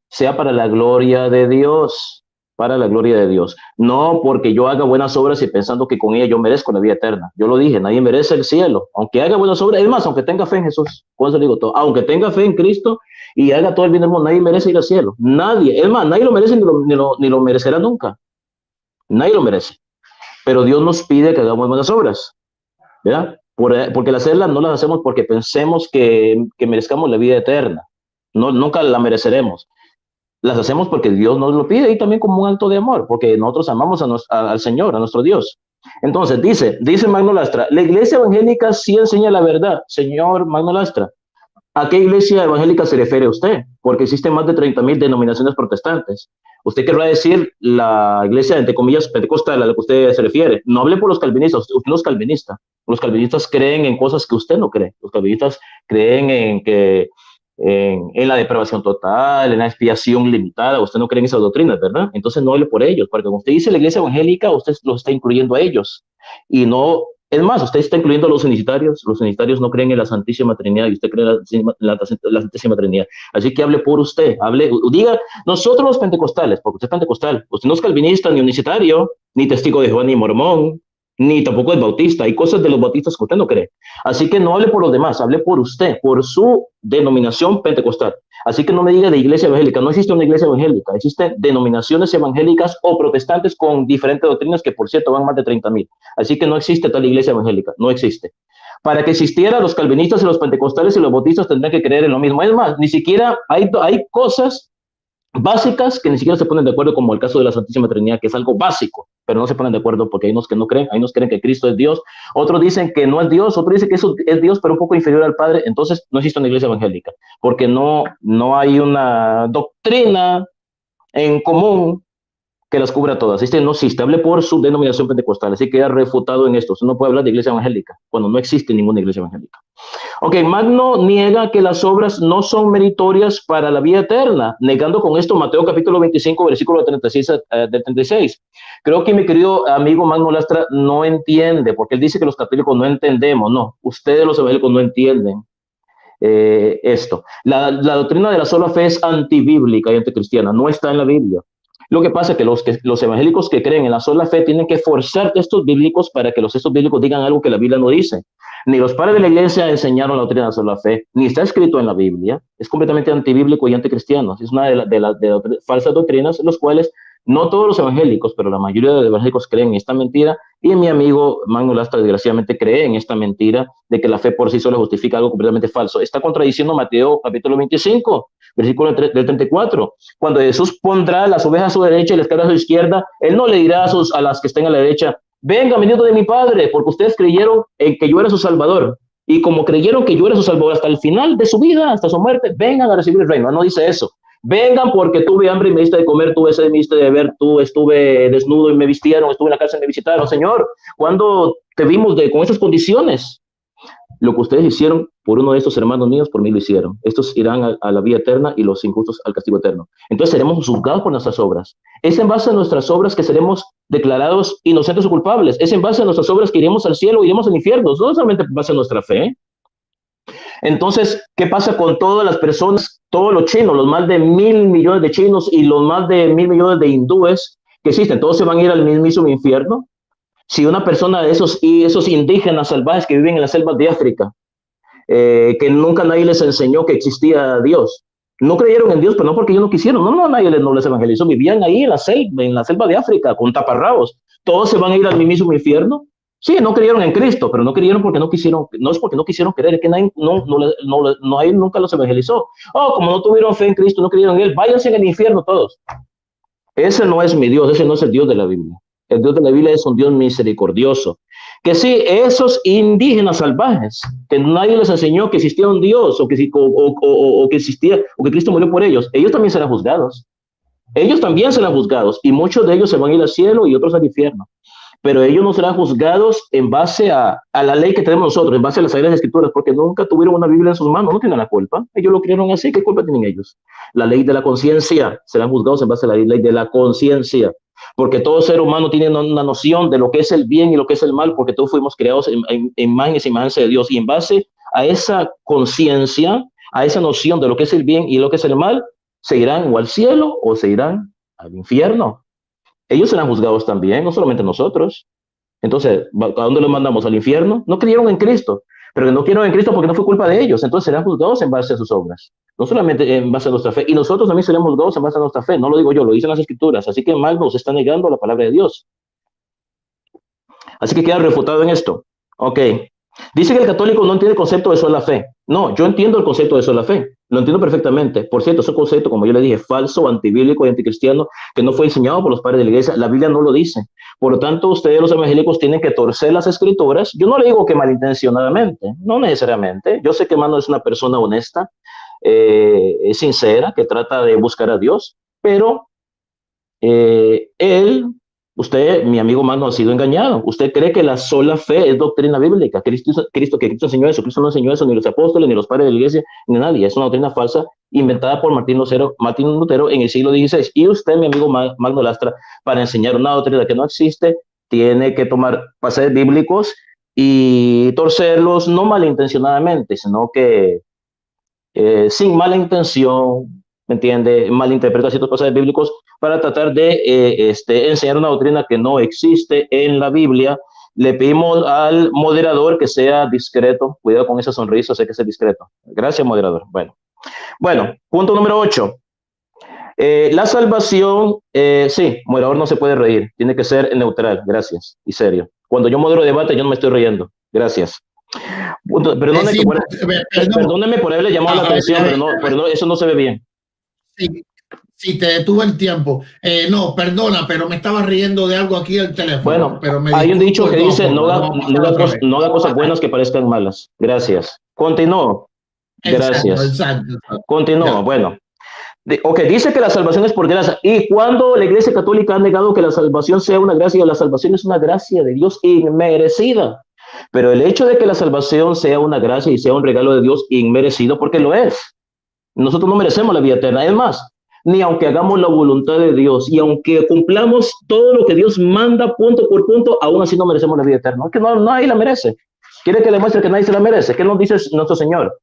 sea para la gloria de Dios, para la gloria de Dios. No porque yo haga buenas obras y pensando que con ella yo merezco la vida eterna. Yo lo dije, nadie merece el cielo, aunque haga buenas obras. Es más, aunque tenga fe en Jesús, con eso digo todo, aunque tenga fe en Cristo y haga todo el bien del mundo, nadie merece ir al cielo. Nadie, es más, nadie lo merece ni lo merecerá nunca. Nadie lo merece. Pero Dios nos pide que hagamos buenas obras, ¿verdad? Porque las hacerlas no las hacemos porque pensemos que merezcamos la vida eterna. No, nunca la mereceremos. Las hacemos porque Dios nos lo pide y también como un acto de amor, porque nosotros amamos al Señor, a nuestro Dios. Entonces, dice Magno Lastra, la iglesia evangélica sí enseña la verdad. Señor Magno Lastra, ¿a qué iglesia evangélica se refiere usted? Porque existen más de 30,000 denominaciones protestantes. ¿Usted querrá decir la iglesia, entre comillas, pentecostal a la que usted se refiere? No hable por los calvinistas, usted no es calvinista. Los calvinistas creen en cosas que usted no cree. Los calvinistas creen en la depravación total, en la expiación limitada. Usted no cree en esas doctrinas, ¿verdad? Entonces no hable por ellos, porque cuando usted dice la iglesia evangélica, usted los está incluyendo a ellos. Y no, es más, usted está incluyendo a los unitarios. Los unitarios no creen en la Santísima Trinidad y usted cree en la Santísima Trinidad. Así que hable por usted, diga, nosotros los pentecostales, porque usted es pentecostal, usted no es calvinista, ni unitario, ni testigo de Jehová, ni mormón, ni tampoco es bautista. Hay cosas de los bautistas que usted no cree. Así que no hable por los demás, hable por usted, por su denominación pentecostal. Así que no me diga de iglesia evangélica, no existe una iglesia evangélica, existen denominaciones evangélicas o protestantes con diferentes doctrinas que, por cierto, van más de 30,000. Así que no existe tal iglesia evangélica, no existe. Para que existiera, los calvinistas y los pentecostales y los bautistas tendrían que creer en lo mismo. Es más, ni siquiera hay cosas básicas que ni siquiera se ponen de acuerdo, como el caso de la Santísima Trinidad, que es algo básico, pero no se ponen de acuerdo porque hay unos que no creen, hay unos que creen que Cristo es Dios, otros dicen que no es Dios, otros dicen que eso es Dios, pero un poco inferior al Padre. Entonces no existe una iglesia evangélica, porque no hay una doctrina en común que las cubra todas. No existe, hable por su denominación pentecostal, así que ha refutado en esto. Usted no puede hablar de iglesia evangélica cuando no existe ninguna iglesia evangélica. Ok, Magno niega que las obras no son meritorias para la vida eterna, negando con esto Mateo capítulo 25, versículo 36. Creo que mi querido amigo Magno Lastra no entiende, porque él dice que los católicos no entendemos. No, ustedes los evangélicos no entienden esto. La doctrina de la sola fe es antibíblica y anticristiana, no está en la Biblia. Lo que pasa es que los evangélicos que creen en la sola fe tienen que forzar textos bíblicos para que los textos bíblicos digan algo que la Biblia no dice. Ni los padres de la iglesia enseñaron la doctrina de la sola fe, ni está escrito en la Biblia. Es completamente antibíblico y anticristiano. Es una de las falsas doctrinas en las cuales no todos los evangélicos, pero la mayoría de los evangélicos creen en esta mentira, y mi amigo Magno Lastra desgraciadamente cree en esta mentira de que la fe por sí sola justifica algo completamente falso. Está contradiciendo Mateo capítulo 25, versículo del 34. Cuando Jesús pondrá las ovejas a su derecha y las cabras a su izquierda, él no le dirá a las que estén a la derecha: vengan, venidos de mi Padre, porque ustedes creyeron en que yo era su Salvador. Y como creyeron que yo era su Salvador hasta el final de su vida, hasta su muerte, vengan a recibir el reino. No dice eso. Vengan porque tuve hambre y me diste de comer, tuve sed y me diste de beber, estuve desnudo y me vistieron, estuve en la cárcel y me visitaron. Señor, ¿cuándo te vimos con esas condiciones? Lo que ustedes hicieron por uno de estos hermanos míos, por mí lo hicieron. Estos irán a la vida eterna y los injustos al castigo eterno. Entonces seremos juzgados por nuestras obras. Es en base a nuestras obras que seremos declarados inocentes o culpables. Es en base a nuestras obras que iremos al cielo o iremos al infierno. No solamente en base a nuestra fe. Entonces, ¿qué pasa con todas las personas, todos los chinos, los más de 1,000 millones de chinos y los más de 1,000 millones de hindúes que existen? ¿Todos se van a ir al mismísimo infierno? Si una persona de esos indígenas salvajes que viven en las selvas de África, que nunca nadie les enseñó que existía Dios, No creyeron en Dios, pero no porque ellos no quisieron. No, nadie no les evangelizó. Vivían ahí en la selva de África, con taparrabos. Todos se van a ir al mismo infierno. Sí, no creyeron en Cristo, pero no creyeron porque no quisieron. No es porque no quisieron creer, es que nadie, nadie nunca los evangelizó. Oh, como no tuvieron fe en Cristo, no creyeron en Él, váyanse en el infierno todos. Ese no es mi Dios, ese no es el Dios de la Biblia. El Dios de la Biblia es un Dios misericordioso. Que sí, esos indígenas salvajes, que nadie les enseñó que existía un Dios, o que existía, o que Cristo murió por ellos también serán juzgados. Ellos también serán juzgados, y muchos de ellos se van a ir al cielo y otros al infierno. Pero ellos no serán juzgados en base a la ley que tenemos nosotros, en base a las Sagradas Escrituras, porque nunca tuvieron una Biblia en sus manos, no tienen la culpa. Ellos lo crearon así, ¿qué culpa tienen ellos? La ley de la conciencia, serán juzgados en base a la ley de la conciencia, porque todo ser humano tiene una noción de lo que es el bien y lo que es el mal, porque todos fuimos creados en imagen y semejanza de Dios, y en base a esa conciencia, a esa noción de lo que es el bien y lo que es el mal, se irán o al cielo o se irán al infierno. Ellos serán juzgados también, no solamente nosotros. Entonces, ¿a dónde los mandamos? ¿Al infierno? No creyeron en Cristo, pero no creyeron en Cristo porque no fue culpa de ellos. Entonces serán juzgados en base a sus obras, no solamente en base a nuestra fe. Y nosotros también seremos juzgados en base a nuestra fe. No lo digo yo, lo dicen las Escrituras. Así que mal nos está negando la palabra de Dios. Así que queda refutado en esto. Ok. Dice que el católico no entiende el concepto de sola fe. No, yo entiendo el concepto de sola fe. Lo entiendo perfectamente. Por cierto, es un concepto, como yo le dije, falso, antibíblico y anticristiano, que no fue enseñado por los padres de la iglesia. La Biblia no lo dice. Por lo tanto, ustedes los evangélicos tienen que torcer las escrituras. Yo no le digo que malintencionadamente, no necesariamente. Yo sé que Mano es una persona honesta, sincera, que trata de buscar a Dios, pero usted, mi amigo Mano, ha sido engañado. Usted cree que la sola fe es doctrina bíblica. Que Cristo enseñó eso. Cristo no enseñó eso, ni los apóstoles, ni los padres de la iglesia, ni nadie. Es una doctrina falsa inventada por Martín Lutero en el siglo XVI. Y usted, mi amigo Magno Lastra, para enseñar una doctrina que no existe, tiene que tomar pasajes bíblicos y torcerlos no malintencionadamente, sino que sin mala intención, ¿me entiende? Malinterpreta ciertos pasajes bíblicos para tratar de enseñar una doctrina que no existe en la Biblia. Le pedimos al moderador que sea discreto. Cuidado con esa sonrisa, sé que es discreto. Gracias, moderador. Bueno, punto número 8. La salvación, sí, moderador no se puede reír. Tiene que ser neutral, gracias, y serio. Cuando yo modero debate, yo no me estoy riendo. Gracias. Perdóneme por haberle llamado la atención, pero no, eso no se ve bien. Sí, te detuve el tiempo. No, perdona, pero me estaba riendo de algo aquí el teléfono. Bueno, pero hay un dicho que dice, no haga cosas buenas que parezcan malas. Gracias. Continúo. Gracias. Exacto. Continúo. Bueno. Ok, dice que la salvación es por gracia. Y cuando la Iglesia Católica ha negado que la salvación sea una gracia, la salvación es una gracia de Dios inmerecida. Pero el hecho de que la salvación sea una gracia y sea un regalo de Dios inmerecido, porque lo es. Nosotros no merecemos la vida eterna. Es más, ni aunque hagamos la voluntad de Dios y aunque cumplamos todo lo que Dios manda punto por punto, aún así no merecemos la vida eterna. Es que nadie la merece. ¿Quiere que le muestre que nadie se la merece? ¿Qué nos dice nuestro Señor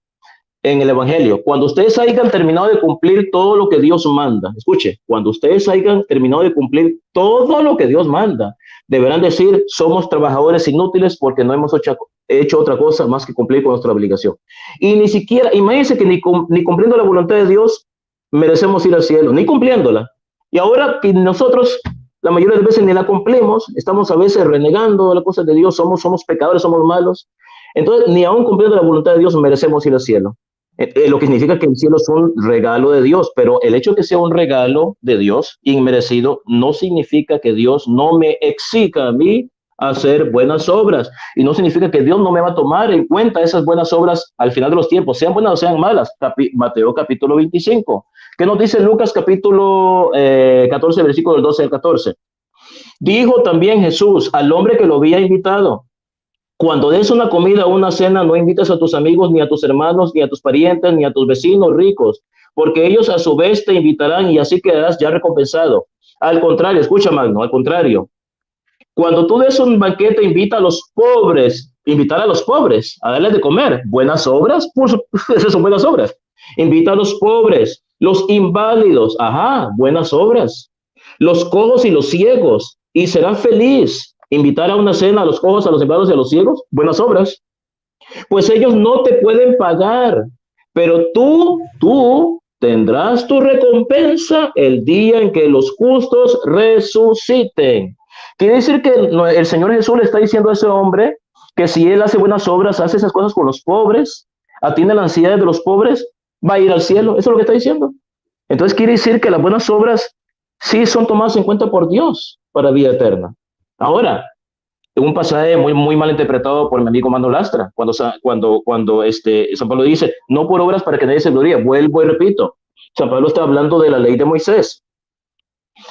en el Evangelio? Cuando ustedes hayan terminado de cumplir todo lo que Dios manda, escuche, cuando ustedes hayan terminado de cumplir todo lo que Dios manda, deberán decir, somos trabajadores inútiles porque no hemos hecho otra cosa más que cumplir con nuestra obligación. Y ni siquiera, imagínense que ni cumpliendo la voluntad de Dios merecemos ir al cielo, ni cumpliéndola. Y ahora que nosotros, la mayoría de veces ni la cumplimos, estamos a veces renegando las cosas de Dios, somos pecadores, somos malos. Entonces, ni aún cumpliendo la voluntad de Dios merecemos ir al cielo. Lo que significa que el cielo es un regalo de Dios, pero el hecho de que sea un regalo de Dios inmerecido no significa que Dios no me exija a mí hacer buenas obras, y no significa que Dios no me va a tomar en cuenta esas buenas obras al final de los tiempos, sean buenas o sean malas. Mateo capítulo 25. ¿Qué nos dice Lucas capítulo 14, versículo del 12 al 14? Dijo también Jesús al hombre que lo había invitado, cuando des una comida o una cena, no invites a tus amigos, ni a tus hermanos, ni a tus parientes, ni a tus vecinos ricos, porque ellos a su vez te invitarán y así quedarás ya recompensado. Al contrario, escucha, Magno, al contrario, cuando tú des un banquete, invita a los pobres, invitar a los pobres, a darles de comer. Buenas obras, pues esas son buenas obras. Invita a los pobres, los inválidos, buenas obras. Los cojos y los ciegos, y serás feliz. Invitar a una cena a los cojos, a los inválidos y a los ciegos, buenas obras. Pues ellos no te pueden pagar, pero tú tendrás tu recompensa el día en que los justos resuciten. Quiere decir que el Señor Jesús le está diciendo a ese hombre que si él hace buenas obras, hace esas cosas con los pobres, atiende las ansiedades de los pobres, va a ir al cielo. Eso es lo que está diciendo. Entonces quiere decir que las buenas obras sí son tomadas en cuenta por Dios para vida eterna. Ahora, un pasaje muy mal interpretado por mi amigo Mando Lastra, cuando San Pablo dice, no por obras para que nadie se gloríe. Vuelvo y repito, San Pablo está hablando de la ley de Moisés.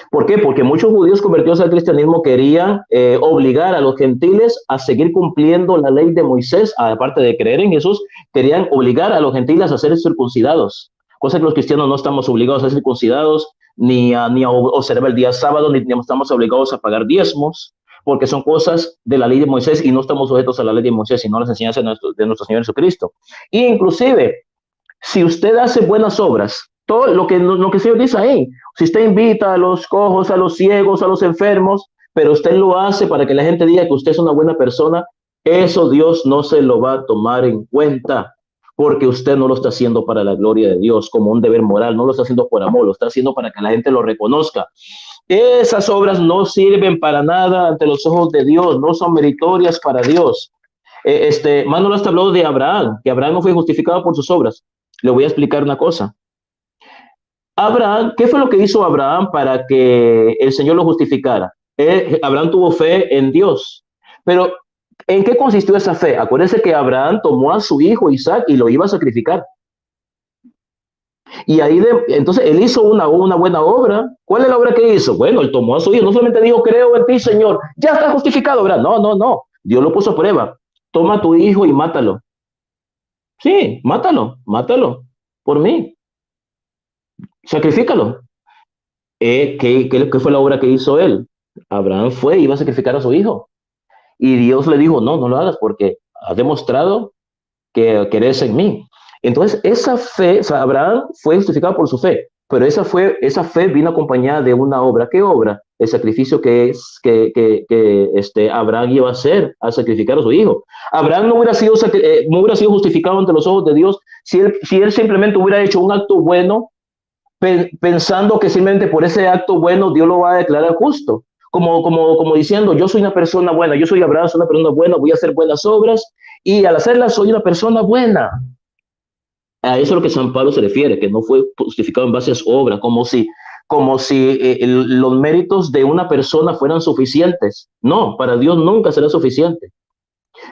¿Por qué? Porque muchos judíos convertidos al cristianismo querían obligar a los gentiles a seguir cumpliendo la ley de Moisés, aparte de creer en Jesús, querían obligar a los gentiles a ser circuncidados, cosa que los cristianos no estamos obligados a ser circuncidados, ni a observar el día sábado, ni estamos obligados a pagar diezmos, porque son cosas de la ley de Moisés y no estamos sujetos a la ley de Moisés, sino a las enseñanzas de nuestro Señor Jesucristo. Y inclusive, si usted hace buenas obras, todo lo que el Señor dice ahí, si usted invita a los cojos, a los ciegos, a los enfermos, pero usted lo hace para que la gente diga que usted es una buena persona, eso Dios no se lo va a tomar en cuenta, porque usted no lo está haciendo para la gloria de Dios, como un deber moral, no lo está haciendo por amor, lo está haciendo para que la gente lo reconozca. Esas obras no sirven para nada ante los ojos de Dios, no son meritorias para Dios. Manuel hasta habló de Abraham, que Abraham no fue justificado por sus obras. Le voy a explicar una cosa. Abraham, ¿qué fue lo que hizo Abraham para que el Señor lo justificara? Abraham tuvo fe en Dios, pero ¿en qué consistió esa fe? Acuérdense que Abraham tomó a su hijo Isaac y lo iba a sacrificar. Y ahí, entonces, él hizo una buena obra. ¿Cuál es la obra que hizo? Bueno, él tomó a su hijo, no solamente dijo, creo en ti, Señor, ya está justificado, ¿verdad? No. Dios lo puso a prueba. Toma a tu hijo y mátalo. Sí, mátalo por mí. Sacrifícalo. ¿Qué fue la obra que hizo él? Abraham iba a sacrificar a su hijo. Y Dios le dijo, no lo hagas porque has demostrado que crees en mí. Entonces, esa fe, o sea, Abraham fue justificado por su fe, pero esa fe vino acompañada de una obra. ¿Qué obra? El sacrificio que Abraham iba a hacer al sacrificar a su hijo. Abraham no hubiera sido justificado ante los ojos de Dios si él simplemente hubiera hecho un acto bueno, pensando que simplemente por ese acto bueno Dios lo va a declarar justo. Como diciendo, yo soy una persona buena, yo soy Abraham, soy una persona buena, voy a hacer buenas obras y al hacerlas soy una persona buena. A eso es lo que San Pablo se refiere, que no fue justificado en base a obras, como si los méritos de una persona fueran suficientes. No, para Dios nunca será suficiente.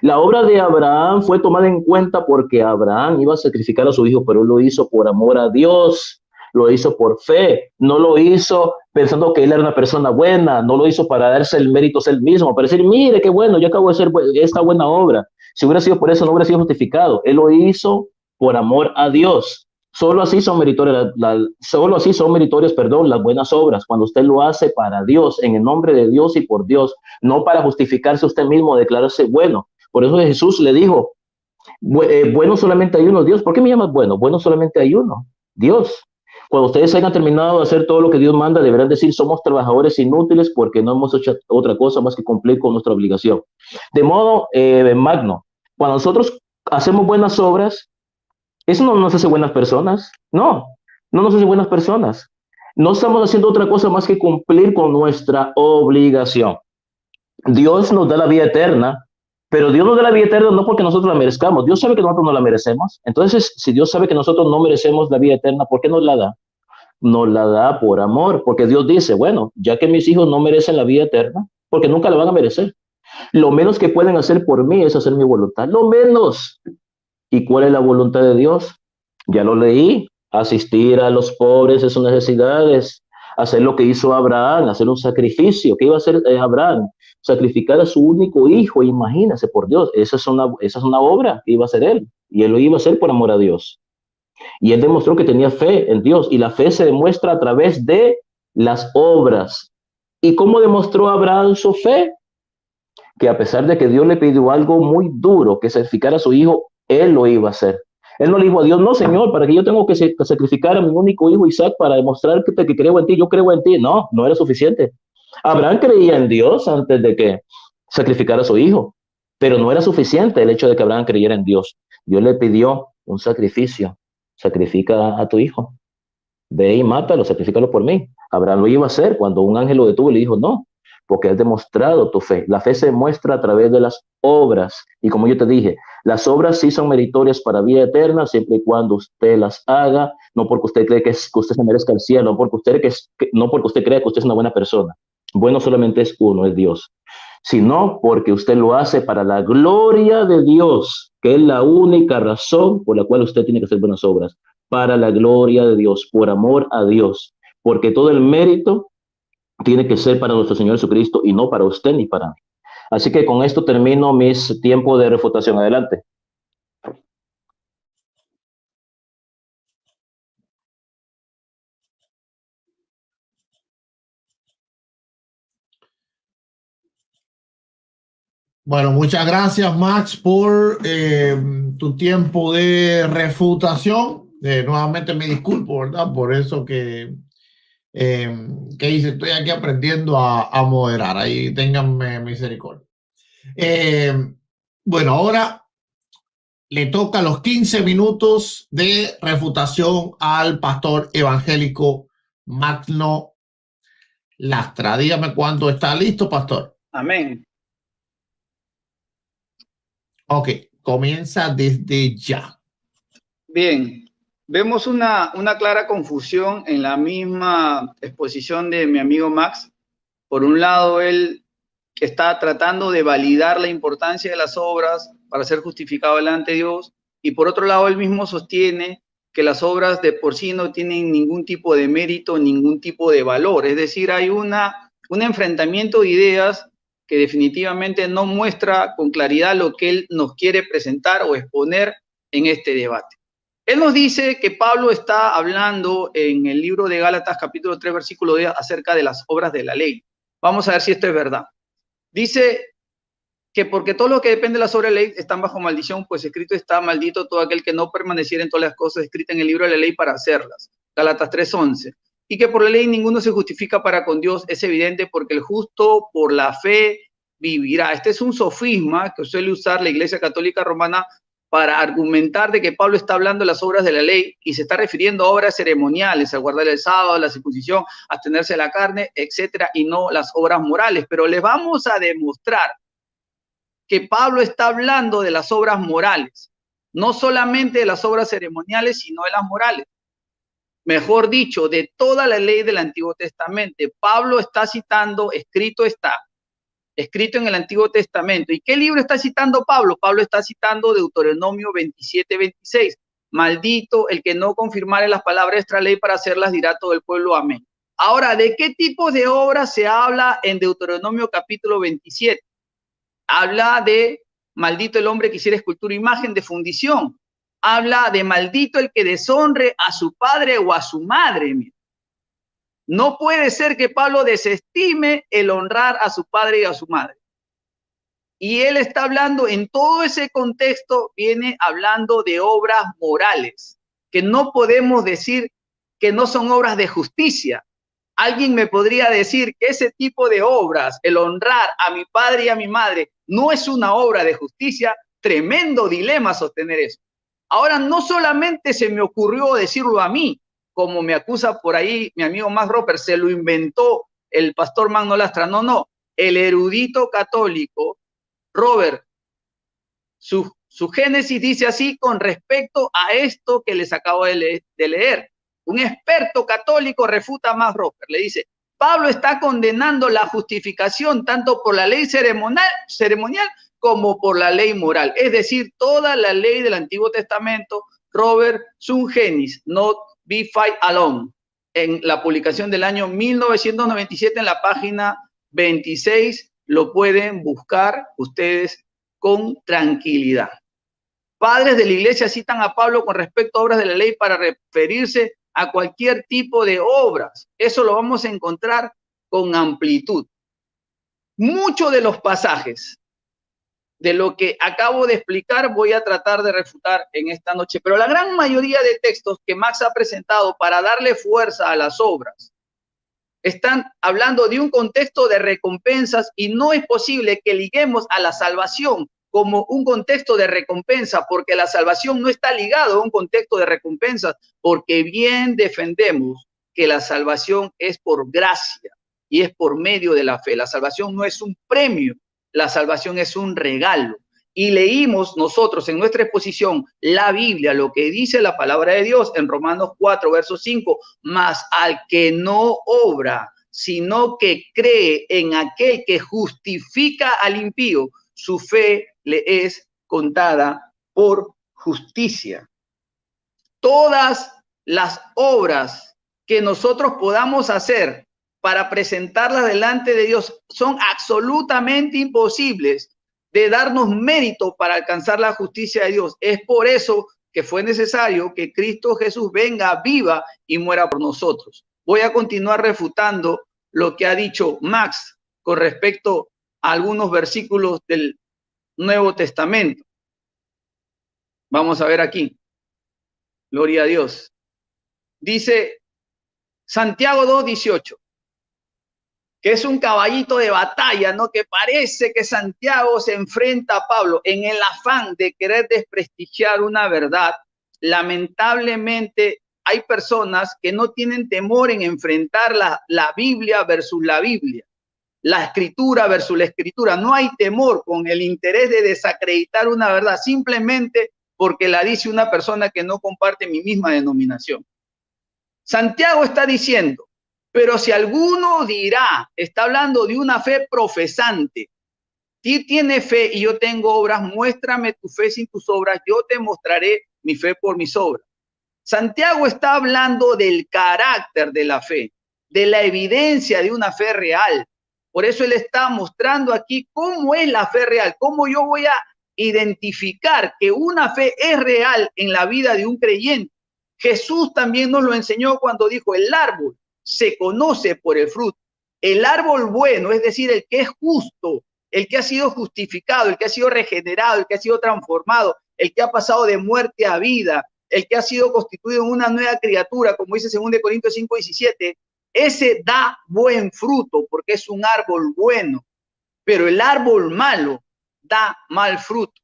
La obra de Abraham fue tomada en cuenta porque Abraham iba a sacrificar a su hijo, pero él lo hizo por amor a Dios, lo hizo por fe, no lo hizo pensando que él era una persona buena, no lo hizo para darse el mérito a él mismo, para decir, mire qué bueno, yo acabo de hacer esta buena obra. Si hubiera sido por eso, no hubiera sido justificado. Él lo hizo por amor a Dios. Solo así son meritorias las buenas obras, cuando usted lo hace para Dios, en el nombre de Dios y por Dios, no para justificarse usted mismo, declararse bueno. Por eso Jesús le dijo, bueno solamente hay uno, Dios. ¿Por qué me llamas bueno? Bueno solamente hay uno, Dios. Cuando ustedes hayan terminado de hacer todo lo que Dios manda, deberán decir, somos trabajadores inútiles porque no hemos hecho otra cosa más que cumplir con nuestra obligación. De modo magno, cuando nosotros hacemos buenas obras, eso no nos hace buenas personas. No nos hace buenas personas. No estamos haciendo otra cosa más que cumplir con nuestra obligación. Dios nos da la vida eterna, pero Dios nos da la vida eterna no porque nosotros la merezcamos. Dios sabe que nosotros no la merecemos. Entonces, si Dios sabe que nosotros no merecemos la vida eterna, ¿por qué nos la da? Nos la da por amor, porque Dios dice, bueno, ya que mis hijos no merecen la vida eterna, porque nunca la van a merecer, lo menos que pueden hacer por mí es hacer mi voluntad, lo menos. ¿Y cuál es la voluntad de Dios? Ya lo leí, asistir a los pobres en sus necesidades, hacer lo que hizo Abraham, hacer un sacrificio. ¿Qué iba a hacer Abraham? Sacrificar a su único hijo, imagínese, por Dios, esa es una obra que iba a hacer él, y él lo iba a hacer por amor a Dios. Y él demostró que tenía fe en Dios, y la fe se demuestra a través de las obras. ¿Y cómo demostró Abraham su fe? Que a pesar de que Dios le pidió algo muy duro, que sacrificara a su hijo, él lo iba a hacer. Él no le dijo a Dios, no, Señor, para que yo tengo que sacrificar a mi único hijo Isaac para demostrar que creo en ti, yo creo en ti. No era suficiente. Abraham creía en Dios antes de que sacrificara a su hijo, pero no era suficiente el hecho de que Abraham creyera en Dios. Dios le pidió un sacrificio. Sacrifica a tu hijo. ve y mátalo, sacrifícalo por mí. Abraham lo iba a hacer cuando un ángel lo detuvo y le dijo, no, porque has demostrado tu fe. La fe se muestra a través de las obras. Y como yo te dije, las obras sí son meritorias para vida eterna, siempre y cuando usted las haga, no porque usted cree que usted se merezca el cielo, no porque usted cree que usted es una buena persona. Bueno solamente es uno, es Dios. Sino porque usted lo hace para la gloria de Dios, que es la única razón por la cual usted tiene que hacer buenas obras. Para la gloria de Dios, por amor a Dios. Porque todo el mérito tiene que ser para nuestro Señor Jesucristo y no para usted ni para mí. Así que con esto termino mis tiempos de refutación. Adelante. Bueno, muchas gracias, Max, por tu tiempo de refutación. Nuevamente me disculpo, ¿verdad? Por eso que hice. Estoy aquí aprendiendo a moderar. Ahí ténganme misericordia. Bueno, ahora le toca los 15 minutos de refutación al pastor evangélico Magno Lastra. Dígame cuándo está listo, pastor. Amén. Ok, comienza desde ya. Bien, vemos una clara confusión en la misma exposición de mi amigo Max. Por un lado, él está tratando de validar la importancia de las obras para ser justificado delante de Dios, y por otro lado, él mismo sostiene que las obras de por sí no tienen ningún tipo de mérito, ningún tipo de valor. Es decir, hay un enfrentamiento de ideas que definitivamente no muestra con claridad lo que él nos quiere presentar o exponer en este debate. Él nos dice que Pablo está hablando en el libro de Gálatas, capítulo 3, versículo 10, acerca de las obras de la ley. Vamos a ver si esto es verdad. Dice que porque todo lo que depende de las obras de la ley están bajo maldición, pues escrito está: maldito todo aquel que no permaneciera en todas las cosas escritas en el libro de la ley para hacerlas. Gálatas 3:11. Y que por la ley ninguno se justifica para con Dios, es evidente, porque el justo por la fe vivirá. Este es un sofisma que suele usar la Iglesia Católica Romana para argumentar de que Pablo está hablando de las obras de la ley y se está refiriendo a obras ceremoniales, a guardar el sábado, la circuncisión, abstenerse de la carne, etcétera, y no las obras morales. Pero les vamos a demostrar que Pablo está hablando de las obras morales, no solamente de las obras ceremoniales, sino de las morales. Mejor dicho, de toda la ley del Antiguo Testamento. Pablo está citando, escrito en el Antiguo Testamento. ¿Y qué libro está citando Pablo? Pablo está citando Deuteronomio 27:26. Maldito el que no confirmare las palabras de esta ley para hacerlas, dirá todo el pueblo, amén. Ahora, ¿de qué tipo de obras se habla en Deuteronomio capítulo 27? Habla de maldito el hombre que hiciera escultura, imagen de fundición. Habla de maldito el que deshonre a su padre o a su madre. No puede ser que Pablo desestime el honrar a su padre y a su madre. Y él está hablando, en todo ese contexto, viene hablando de obras morales, que no podemos decir que no son obras de justicia. Alguien me podría decir que ese tipo de obras, el honrar a mi padre y a mi madre, no es una obra de justicia. Tremendo dilema sostener eso. Ahora, no solamente se me ocurrió decirlo a mí, como me acusa por ahí mi amigo Max Roper, se lo inventó el pastor Magno Lastra. No. El erudito católico, Robert, su génesis dice así con respecto a esto que les acabo de leer. Un experto católico refuta a Max Roper. Le dice: Pablo está condenando la justificación tanto por la ley ceremonial como por la ley moral. Es decir, toda la ley del Antiguo Testamento, Robert, sun genis, not be fight alone. En la publicación del año 1997, en la página 26, lo pueden buscar ustedes con tranquilidad. Padres de la iglesia citan a Pablo con respecto a obras de la ley para referirse a cualquier tipo de obras. Eso lo vamos a encontrar con amplitud. Muchos de los pasajes de lo que acabo de explicar voy a tratar de refutar en esta noche, pero la gran mayoría de textos que Max ha presentado para darle fuerza a las obras están hablando de un contexto de recompensas, y no es posible que liguemos a la salvación como un contexto de recompensa, porque la salvación no está ligada a un contexto de recompensa, porque bien defendemos que la salvación es por gracia y es por medio de la fe. La salvación no es un premio, la salvación es un regalo. Y leímos nosotros en nuestra exposición la Biblia, lo que dice la palabra de Dios en Romanos 4, verso 5, mas al que no obra, sino que cree en aquel que justifica al impío, su fe le es contada por justicia. Todas las obras que nosotros podamos hacer para presentarlas delante de Dios son absolutamente imposibles de darnos mérito para alcanzar la justicia de Dios. Es por eso que fue necesario que Cristo Jesús venga, viva y muera por nosotros. Voy a continuar refutando lo que ha dicho Max con respecto a algunos versículos del Nuevo Testamento. Vamos a ver aquí. Gloria a Dios. Dice Santiago 2:18, que es un caballito de batalla, ¿no? Que parece que Santiago se enfrenta a Pablo en el afán de querer desprestigiar una verdad. Lamentablemente hay personas que no tienen temor en enfrentar la Biblia versus la Biblia, la escritura versus la escritura. No hay temor con el interés de desacreditar una verdad simplemente porque la dice una persona que no comparte mi misma denominación. Santiago está diciendo, pero si alguno dirá, está hablando de una fe profesante, si tiene fe y yo tengo obras, muéstrame tu fe sin tus obras, yo te mostraré mi fe por mis obras. Santiago está hablando del carácter de la fe, de la evidencia de una fe real. Por eso él está mostrando aquí cómo es la fe real, cómo yo voy a identificar que una fe es real en la vida de un creyente. Jesús también nos lo enseñó cuando dijo, el árbol se conoce por el fruto. El árbol bueno, es decir, el que es justo, el que ha sido justificado, el que ha sido regenerado, el que ha sido transformado, el que ha pasado de muerte a vida, el que ha sido constituido en una nueva criatura, como dice 2 Corintios 5:17, ese da buen fruto porque es un árbol bueno, pero el árbol malo da mal fruto.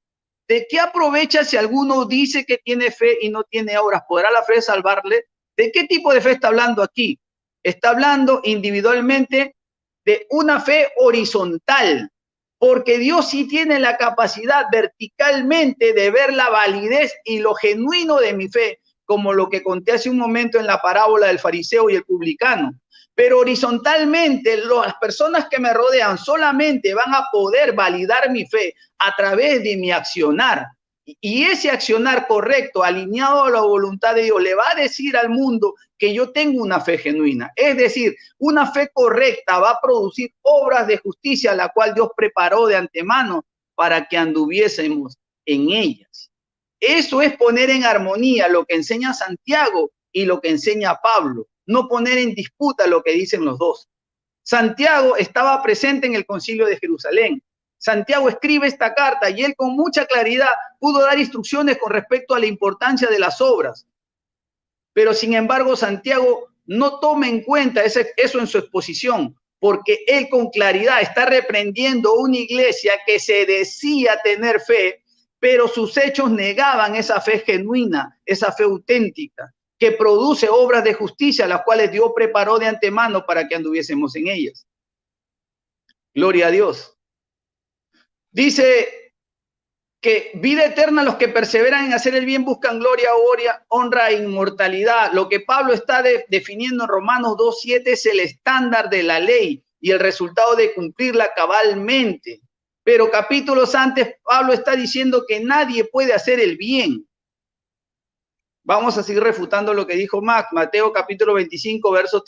¿De qué aprovecha si alguno dice que tiene fe y no tiene obras? ¿Podrá la fe salvarle? ¿De qué tipo de fe está hablando aquí? Está hablando individualmente de una fe horizontal, porque Dios sí tiene la capacidad verticalmente de ver la validez y lo genuino de mi fe, como lo que conté hace un momento en la parábola del fariseo y el publicano. Pero horizontalmente, las personas que me rodean solamente van a poder validar mi fe a través de mi accionar. Y ese accionar correcto, alineado a la voluntad de Dios, le va a decir al mundo que yo tengo una fe genuina. Es decir, una fe correcta va a producir obras de justicia, la cual Dios preparó de antemano para que anduviésemos en ellas. Eso es poner en armonía lo que enseña Santiago y lo que enseña Pablo. No poner en disputa lo que dicen los dos. Santiago estaba presente en el Concilio de Jerusalén. Santiago escribe esta carta y él con mucha claridad pudo dar instrucciones con respecto a la importancia de las obras. Pero sin embargo, Santiago no toma en cuenta eso en su exposición, porque él con claridad está reprendiendo una iglesia que se decía tener fe, pero sus hechos negaban esa fe genuina, esa fe auténtica, que produce obras de justicia, las cuales Dios preparó de antemano para que anduviésemos en ellas. Gloria a Dios. Dice que vida eterna los que perseveran en hacer el bien buscan gloria, honra e inmortalidad. Lo que Pablo está definiendo en Romanos 2:7 es el estándar de la ley y el resultado de cumplirla cabalmente. Pero capítulos antes Pablo está diciendo que nadie puede hacer el bien. Vamos a seguir refutando lo que dijo Mateo capítulo 25, verso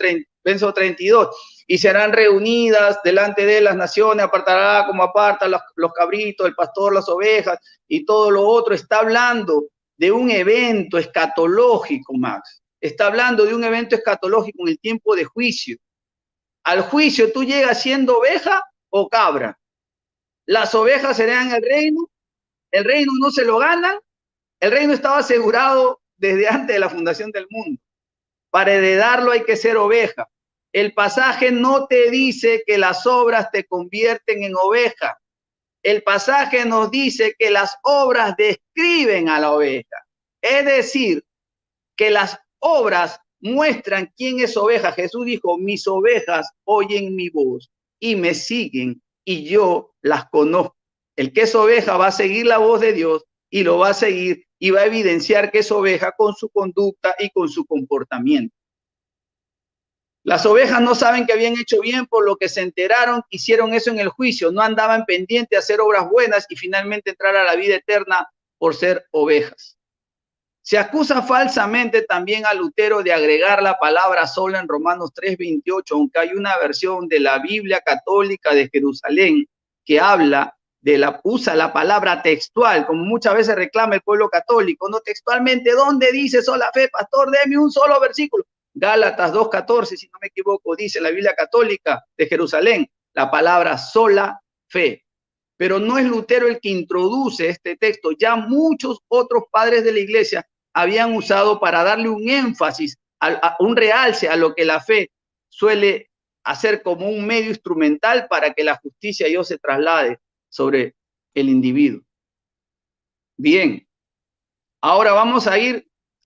32. Y serán reunidas delante de las naciones, apartará como aparta los cabritos, el pastor, las ovejas y todo lo otro. Está hablando de un evento escatológico, Max. Está hablando de un evento escatológico en el tiempo de juicio. Al juicio tú llegas siendo oveja o cabra. Las ovejas serán el reino no se lo ganan, el reino estaba asegurado desde antes de la fundación del mundo. Para heredarlo hay que ser oveja. El pasaje no te dice que las obras te convierten en oveja. el pasaje nos dice que las obras describen a la oveja. Es decir, que las obras muestran quién es oveja. Jesús dijo, mis ovejas oyen mi voz y me siguen y yo las conozco. El que es oveja va a seguir la voz de Dios y lo va a seguir y va a evidenciar que es oveja con su conducta y con su comportamiento. Las ovejas no saben que habían hecho bien, por lo que se enteraron, hicieron eso en el juicio, no andaban pendientes de hacer obras buenas y finalmente entrar a la vida eterna por ser ovejas. Se acusa falsamente también a Lutero de agregar la palabra sola en Romanos 3:28, aunque hay una versión de la Biblia Católica de Jerusalén que usa la palabra textual, como muchas veces reclama el pueblo católico, no textualmente. ¿Dónde dice sola fe, pastor? Deme un solo versículo. Gálatas 2:14, si no me equivoco, dice la Biblia Católica de Jerusalén, la palabra sola fe. Pero no es Lutero el que introduce este texto. Ya muchos otros padres de la iglesia habían usado para darle un énfasis, un realce a lo que la fe suele hacer como un medio instrumental para que la justicia de Dios se traslade sobre el individuo. Bien, ahora vamos a ir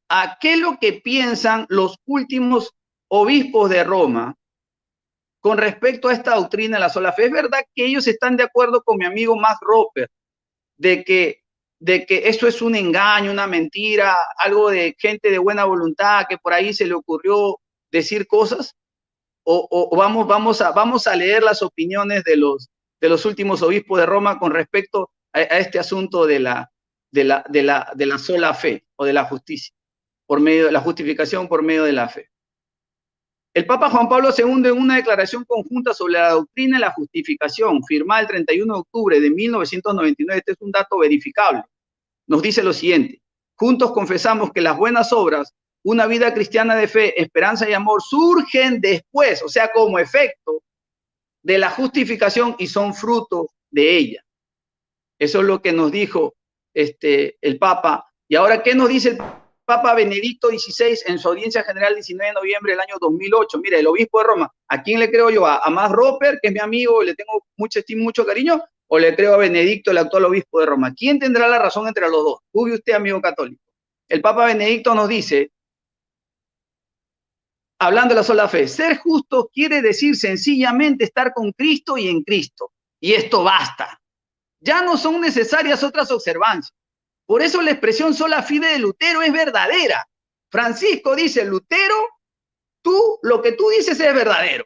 a qué es lo que piensan los últimos obispos de Roma con respecto a esta doctrina de la sola fe. Es verdad que ellos están de acuerdo con mi amigo Max Roper de que esto es un engaño, una mentira, algo de gente de buena voluntad que por ahí se le ocurrió decir cosas, o vamos a leer las opiniones de los últimos obispos de Roma con respecto a este asunto de la sola fe o de la justicia, por medio de la justificación por medio de la fe. El Papa Juan Pablo II, en una declaración conjunta sobre la doctrina de la justificación, firmada el 31 de octubre de 1999, este es un dato verificable, nos dice lo siguiente: juntos confesamos que las buenas obras, una vida cristiana de fe, esperanza y amor, surgen después, o sea, como efecto de la justificación y son fruto de ella. Eso es lo que nos dijo el Papa. Y ahora, ¿qué nos dice el Papa Benedicto XVI en su audiencia general 19 de noviembre del año 2008? Mira, el obispo de Roma, ¿a quién le creo yo? ¿A Max Roper, que es mi amigo, le tengo mucha estima, mucho cariño? ¿O le creo a Benedicto, el actual obispo de Roma? ¿Quién tendrá la razón entre los dos? Juzgue usted, amigo católico. El Papa Benedicto nos dice, hablando de la sola fe, ser justo quiere decir sencillamente estar con Cristo y en Cristo. Y esto basta. Ya no son necesarias otras observancias. Por eso la expresión sola fide de Lutero es verdadera. Francisco dice, Lutero, lo que tú dices es verdadero.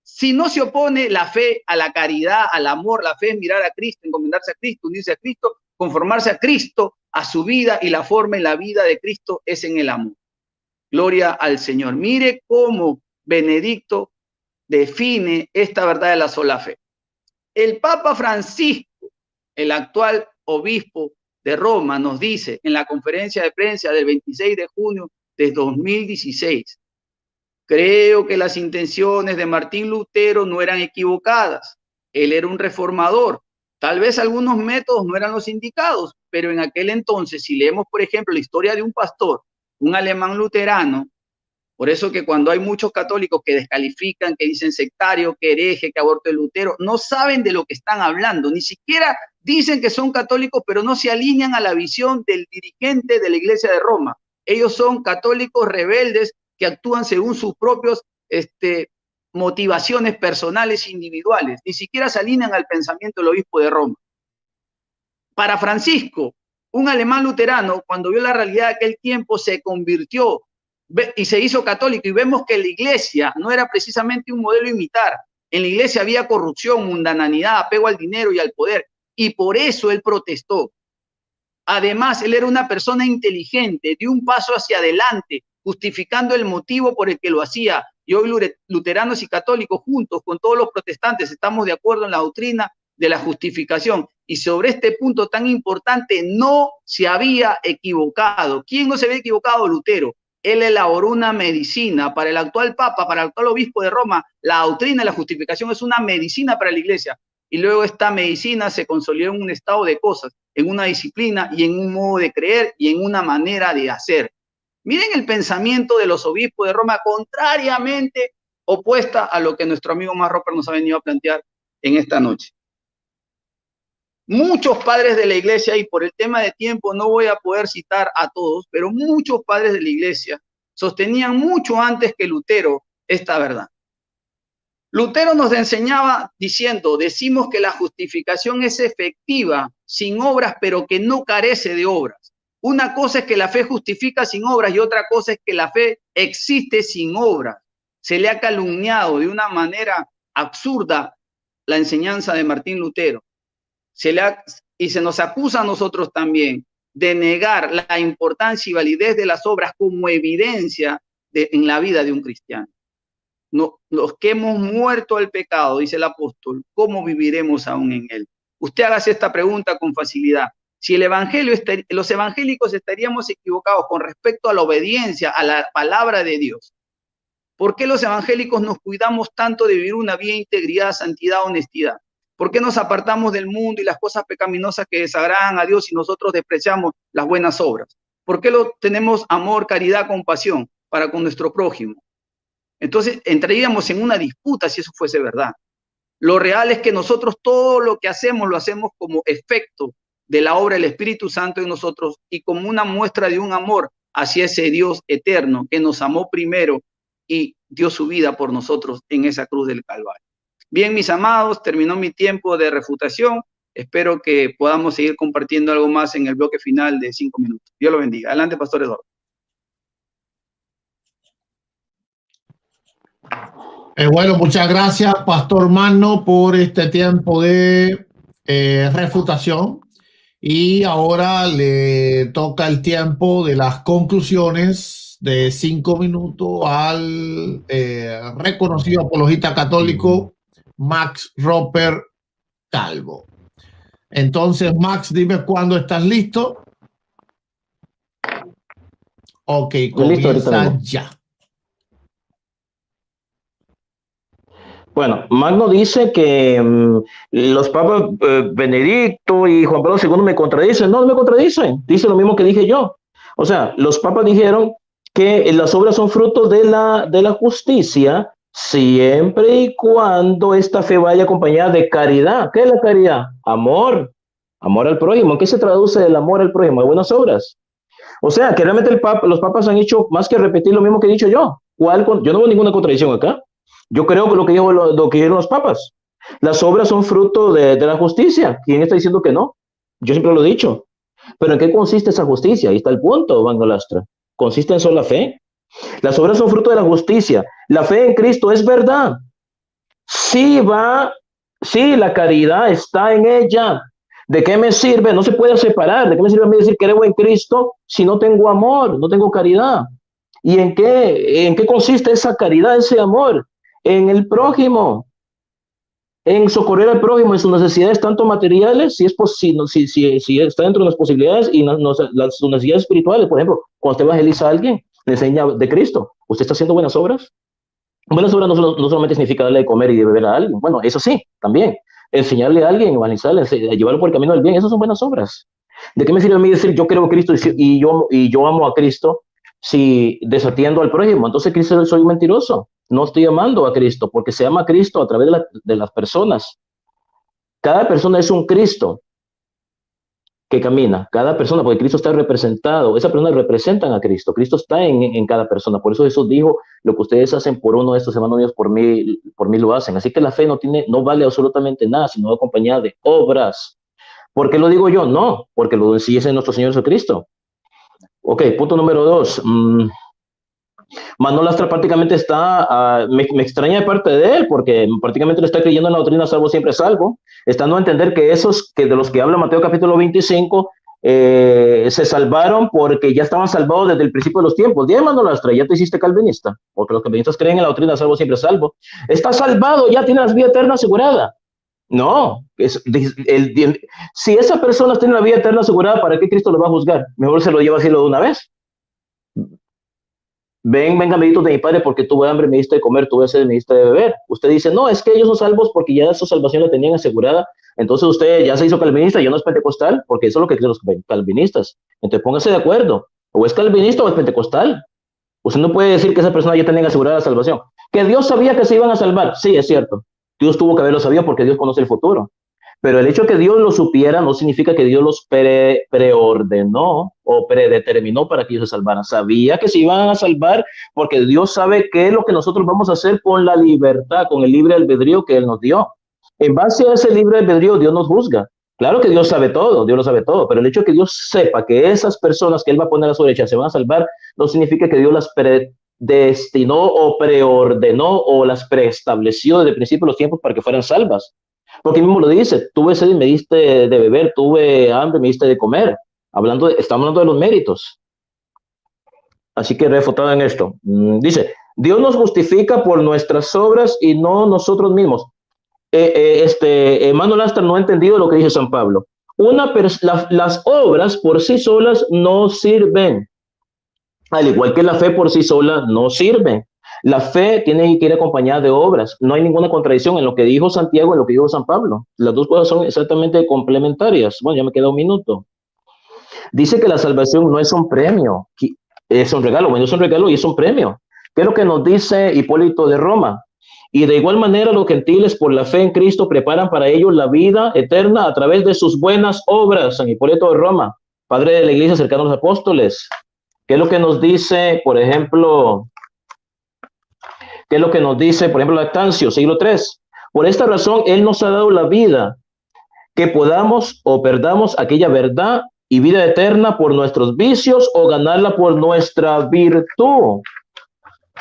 Si no se opone la fe a la caridad, al amor, la fe es mirar a Cristo, encomendarse a Cristo, unirse a Cristo, conformarse a Cristo, a su vida, y la forma en la vida de Cristo es en el amor. Gloria al Señor. Mire cómo Benedicto define esta verdad de la sola fe. El Papa Francisco, el actual obispo de Roma, nos dice en la conferencia de prensa del 26 de junio de 2016, creo que las intenciones de Martín Lutero no eran equivocadas. Él era un reformador. Tal vez algunos métodos no eran los indicados, pero en aquel entonces, si leemos, por ejemplo, la historia de un pastor, un alemán luterano, por eso que cuando hay muchos católicos que descalifican, que dicen sectario, que hereje, que aborto de Lutero, no saben de lo que están hablando, ni siquiera dicen que son católicos, pero no se alinean a la visión del dirigente de la Iglesia de Roma. Ellos son católicos rebeldes que actúan según sus propios motivaciones personales individuales, ni siquiera se alinean al pensamiento del obispo de Roma. Para Francisco, un alemán luterano, cuando vio la realidad de aquel tiempo, se convirtió y se hizo católico, y vemos que la iglesia no era precisamente un modelo a imitar. En la iglesia había corrupción, mundanalidad, apego al dinero y al poder, y por eso él protestó. Además, él era una persona inteligente, dio un paso hacia adelante, justificando el motivo por el que lo hacía. Y hoy luteranos y católicos juntos con todos los protestantes estamos de acuerdo en la doctrina de la justificación. Y sobre este punto tan importante no se había equivocado. ¿Quién no se había equivocado? Lutero. Él elaboró una medicina para el actual Papa, para el actual obispo de Roma. La doctrina de la justificación es una medicina para la iglesia. Y luego esta medicina se consolidó en un estado de cosas, en una disciplina y en un modo de creer y en una manera de hacer. Miren el pensamiento de los obispos de Roma, contrariamente opuesta a lo que nuestro amigo Max Roper nos ha venido a plantear en esta noche. Muchos padres de la iglesia, y por el tema de tiempo no voy a poder citar a todos, pero muchos padres de la iglesia sostenían mucho antes que Lutero esta verdad. Lutero nos enseñaba diciendo, decimos que la justificación es efectiva sin obras, pero que no carece de obras. Una cosa es que la fe justifica sin obras y otra cosa es que la fe existe sin obras. Se le ha calumniado de una manera absurda la enseñanza de Martín Lutero. Y se nos acusa a nosotros también de negar la importancia y validez de las obras como evidencia en la vida de un cristiano. No, los que hemos muerto al pecado, dice el apóstol, ¿cómo viviremos aún en él? Usted hágase esta pregunta con facilidad. Si el evangelio, los evangélicos estaríamos equivocados con respecto a la obediencia a la palabra de Dios, ¿por qué los evangélicos nos cuidamos tanto de vivir una vida de integridad, santidad, honestidad? ¿Por qué nos apartamos del mundo y las cosas pecaminosas que desagradan a Dios y nosotros despreciamos las buenas obras? ¿Por qué tenemos amor, caridad, compasión para con nuestro prójimo? Entonces entraríamos en una disputa si eso fuese verdad. Lo real es que nosotros todo lo que hacemos lo hacemos como efecto de la obra del Espíritu Santo en nosotros y como una muestra de un amor hacia ese Dios eterno que nos amó primero y dio su vida por nosotros en esa cruz del Calvario. Bien, mis amados, terminó mi tiempo de refutación. Espero que podamos seguir compartiendo algo más en el bloque final de 5 minutos. Dios lo bendiga. Adelante, Pastor Eduardo. Bueno, muchas gracias, Pastor Magno, por este tiempo de refutación. Y ahora le toca el tiempo de las conclusiones de 5 minutos al reconocido apologista católico Max Roper Calvo. Entonces, Max, dime cuándo estás listo. Ok, comienza ya. Bueno, Magno dice que los papas Benedicto y Juan Pablo II me contradicen. No, no me contradicen. Dice lo mismo que dije yo. O sea, los papas dijeron que las obras son fruto de la justicia siempre y cuando esta fe vaya acompañada de caridad. ¿Qué es la caridad? Amor. Amor al prójimo. ¿En qué se traduce el amor al prójimo? De buenas obras. O sea, que realmente los papas han hecho más que repetir lo mismo que he dicho yo. Yo no veo ninguna contradicción acá. Yo creo que lo que dijeron los papas. Las obras son fruto de la justicia. ¿Quién está diciendo que no? Yo siempre lo he dicho. Pero ¿en qué consiste esa justicia? Ahí está el punto, Vango Lastra. ¿Consiste en sola fe? Las obras son fruto de la justicia. La fe en Cristo es verdad. Sí, la caridad está en ella. ¿De qué me sirve? No se puede separar. ¿De qué me sirve a mí decir que creo en Cristo si no tengo amor, no tengo caridad? ¿Y en qué consiste esa caridad, ese amor? En el prójimo, en socorrer al prójimo en sus necesidades tanto materiales, si está dentro de las posibilidades, y sus necesidades espirituales. Por ejemplo, cuando usted evangeliza a alguien, le enseña de Cristo, ¿usted está haciendo buenas obras? Buenas obras no solamente significa darle de comer y de beber a alguien, bueno, eso sí, también, enseñarle a alguien, evangelizarle, llevarlo por el camino del bien, esas son buenas obras. ¿De qué me sirve a mí decir yo creo en Cristo y yo amo a Cristo si desatiendo al prójimo? Entonces Cristo soy un mentiroso. No estoy amando a Cristo, porque se ama a Cristo a través de las personas. Cada persona es un Cristo que camina. Cada persona, porque Cristo está representado. Esas personas representan a Cristo. Cristo está en cada persona. Por eso Jesús dijo, lo que ustedes hacen por uno de estos hermanos míos, por mí lo hacen. Así que la fe no vale absolutamente nada, sino acompañada de obras. ¿Por qué lo digo yo? No, porque lo dice nuestro Señor Jesucristo. Ok, punto número 2. Manuel Lastra prácticamente me extraña de parte de él, porque prácticamente le está creyendo en la doctrina salvo siempre salvo, estando a entender que de los que habla Mateo capítulo 25, se salvaron porque ya estaban salvados desde el principio de los tiempos. Dime, Manuel Lastra, ya te hiciste calvinista, porque los calvinistas creen en la doctrina salvo siempre salvo. Está salvado, ya tiene la vida eterna asegurada. No, si esas personas tienen la vida eterna asegurada, ¿para qué Cristo lo va a juzgar? Mejor se lo lleva así de una vez. Venga, amiguitos de mi padre, porque tuve hambre, me diste de comer, tuve sed, me diste de beber. Usted dice, no, es que ellos son salvos porque ya su salvación la tenían asegurada. Entonces usted ya se hizo calvinista, ya no es pentecostal, porque eso es lo que creen los calvinistas. Entonces póngase de acuerdo, o es calvinista o es pentecostal. Usted no puede decir que esa persona ya tenía asegurada la salvación. Que Dios sabía que se iban a salvar, sí, es cierto. Dios tuvo que haberlo sabido porque Dios conoce el futuro. Pero el hecho de que Dios lo supiera no significa que Dios los preordenó o predeterminó para que ellos se salvaran. Sabía que se iban a salvar porque Dios sabe qué es lo que nosotros vamos a hacer con la libertad, con el libre albedrío que Él nos dio. En base a ese libre albedrío, Dios nos juzga. Claro que Dios sabe todo, Dios lo sabe todo, pero el hecho de que Dios sepa que esas personas que Él va a poner a su derecha se van a salvar, no significa que Dios las predestinó o preordenó o las preestableció desde el principio de los tiempos para que fueran salvas. Porque mismo lo dice, tuve sed y me diste de beber, tuve hambre y me diste de comer. Estamos hablando de los méritos. Así que refutado en esto. Dice, Dios nos justifica por nuestras obras y no nosotros mismos. Hermano Lastra no ha entendido lo que dice San Pablo. Las obras por sí solas no sirven. Al igual que la fe por sí sola no sirve. La fe tiene que ir acompañada de obras. No hay ninguna contradicción en lo que dijo Santiago y en lo que dijo San Pablo. Las dos cosas son exactamente complementarias. Bueno, ya me queda un minuto. Dice que la salvación no es un premio, es un regalo. Bueno, es un regalo y es un premio. ¿Qué es lo que nos dice Hipólito de Roma? Y de igual manera los gentiles por la fe en Cristo preparan para ellos la vida eterna a través de sus buenas obras. San Hipólito de Roma, padre de la iglesia cercano a los apóstoles. ¿Qué es lo que nos dice, por ejemplo, Lactancio, siglo III? Por esta razón, Él nos ha dado la vida, que podamos o perdamos aquella verdad y vida eterna por nuestros vicios o ganarla por nuestra virtud.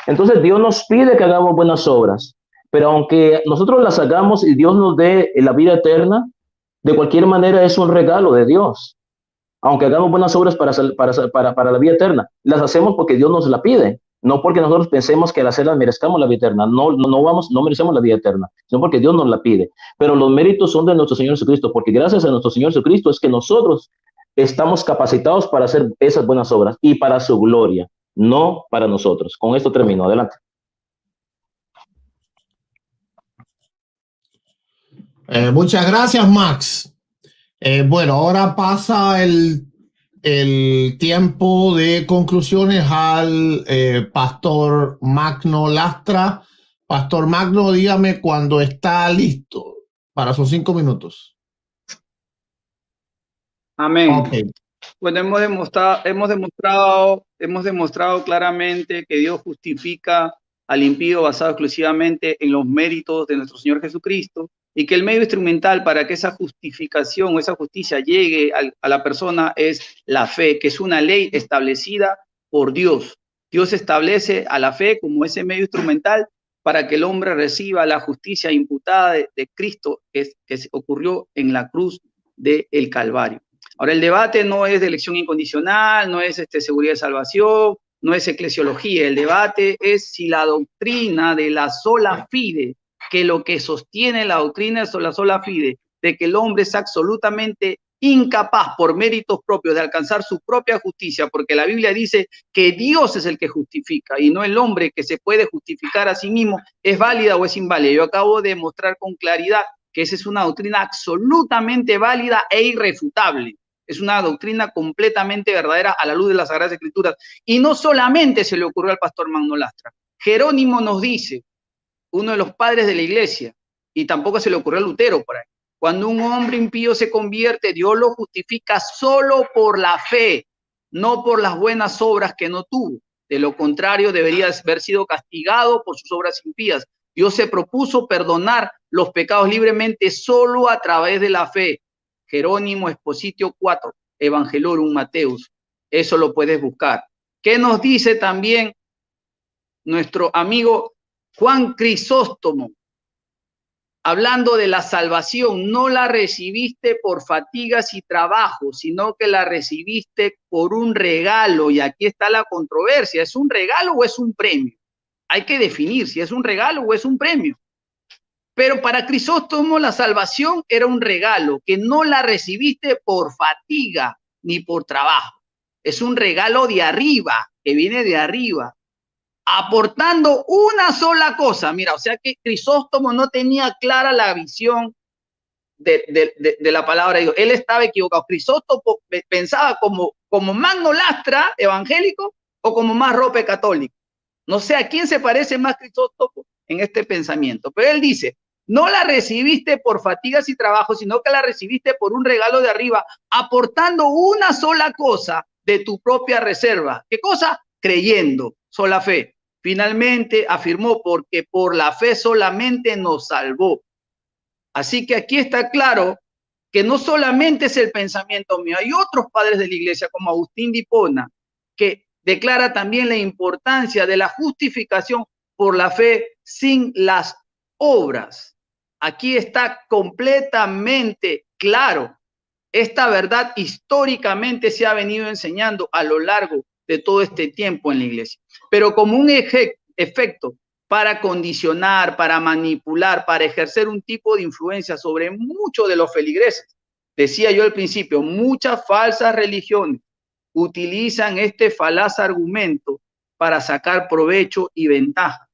Entonces, Dios nos pide que hagamos buenas obras, pero aunque nosotros las hagamos y Dios nos dé la vida eterna, de cualquier manera es un regalo de Dios. Aunque hagamos buenas obras para la vida eterna, las hacemos porque Dios nos la pide, no porque nosotros pensemos que al hacerlas merezcamos la vida eterna. No merecemos la vida eterna, sino porque Dios nos la pide. Pero los méritos son de nuestro Señor Jesucristo, porque gracias a nuestro Señor Jesucristo es que nosotros estamos capacitados para hacer esas buenas obras y para su gloria, no para nosotros. Con esto termino. Adelante. Muchas gracias, Max. Bueno, ahora pasa el tiempo de conclusiones al Pastor Magno Lastra. Pastor Magno, dígame cuando está listo para sus 5 minutos. Amén. Okay. Bueno, hemos demostrado claramente que Dios justifica al impío basado exclusivamente en los méritos de nuestro Señor Jesucristo, y que el medio instrumental para que esa justificación o esa justicia llegue a la persona es la fe, que es una ley establecida por Dios. Dios establece a la fe como ese medio instrumental para que el hombre reciba la justicia imputada de Cristo que ocurrió en la cruz del Calvario. Ahora, el debate no es de elección incondicional, no es seguridad de salvación, no es eclesiología. El debate es si la doctrina de la sola fide, que lo que sostiene la doctrina es la sola fide, de que el hombre es absolutamente incapaz por méritos propios de alcanzar su propia justicia, porque la Biblia dice que Dios es el que justifica y no el hombre que se puede justificar a sí mismo, es válida o es inválida. Yo acabo de mostrar con claridad que esa es una doctrina absolutamente válida e irrefutable. Es una doctrina completamente verdadera a la luz de las Sagradas Escrituras. Y no solamente se le ocurrió al pastor Magno Lastra. Jerónimo nos dice, uno de los padres de la iglesia, y tampoco se le ocurrió a Lutero por ahí, cuando un hombre impío se convierte, Dios lo justifica solo por la fe, no por las buenas obras que no tuvo. De lo contrario, debería haber sido castigado por sus obras impías. Dios se propuso perdonar los pecados libremente solo a través de la fe. Jerónimo Expositio 4, Evangelorum Mateus. Eso lo puedes buscar. ¿Qué nos dice también nuestro amigo Juan Crisóstomo? Hablando de la salvación, no la recibiste por fatigas y trabajo, sino que la recibiste por un regalo. Y aquí está la controversia. ¿Es un regalo o es un premio? Hay que definir si es un regalo o es un premio. Pero para Crisóstomo la salvación era un regalo, que no la recibiste por fatiga ni por trabajo. Es un regalo de arriba, que viene de arriba, aportando una sola cosa. Mira, o sea que Crisóstomo no tenía clara la visión de la palabra de Dios. Él estaba equivocado. Crisóstomo pensaba como Magno Lastra evangélico o como más Rope católico. No sé a quién se parece más Crisóstomo en este pensamiento, pero él dice, No la recibiste por fatigas y trabajo, sino que la recibiste por un regalo de arriba, aportando una sola cosa de tu propia reserva. ¿Qué cosa? Creyendo, sola fe. Finalmente afirmó, porque por la fe solamente nos salvó. Así que aquí está claro que no solamente es el pensamiento mío, hay otros padres de la iglesia como Agustín de Hipona, que declara también la importancia de la justificación por la fe sin las obras. Aquí está completamente claro. Esta verdad históricamente se ha venido enseñando a lo largo de todo este tiempo en la iglesia. Pero como un efecto para condicionar, para manipular, para ejercer un tipo de influencia sobre muchos de los feligreses. Decía yo al principio, muchas falsas religiones utilizan este falaz argumento para sacar provecho y ventaja,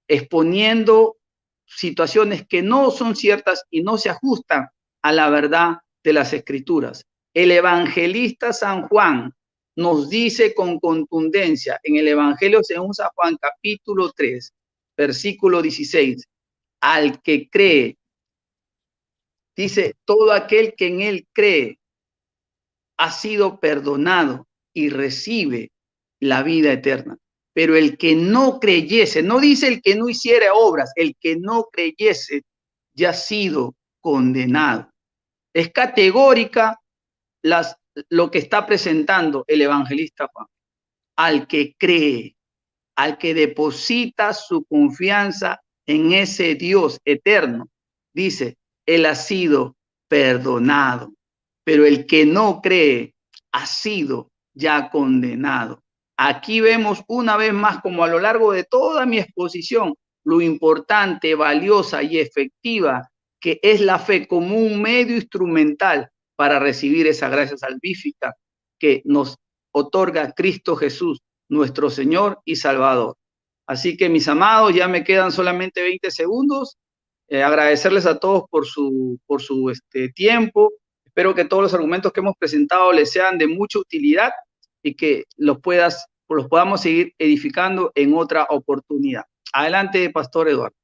exponiendo situaciones que no son ciertas y no se ajustan a la verdad de las Escrituras. El evangelista San Juan nos dice con contundencia en el Evangelio según San Juan, capítulo 3, versículo 16, al que cree, dice, todo aquel que en él cree ha sido perdonado y recibe la vida eterna. Pero el que no creyese, no dice el que no hiciera obras, el que no creyese ya ha sido condenado. Es categórica lo que está presentando el evangelista Juan. Al que cree, al que deposita su confianza en ese Dios eterno, dice, él ha sido perdonado. Pero el que no cree ha sido ya condenado. Aquí vemos una vez más, como a lo largo de toda mi exposición, lo importante, valiosa y efectiva que es la fe como un medio instrumental para recibir esa gracia salvífica que nos otorga Cristo Jesús, nuestro Señor y Salvador. Así que, mis amados, ya me quedan solamente 20 segundos. Agradecerles a todos por su tiempo. Espero que todos los argumentos que hemos presentado les sean de mucha utilidad y que los podamos seguir edificando en otra oportunidad. Adelante, Pastor Eduardo.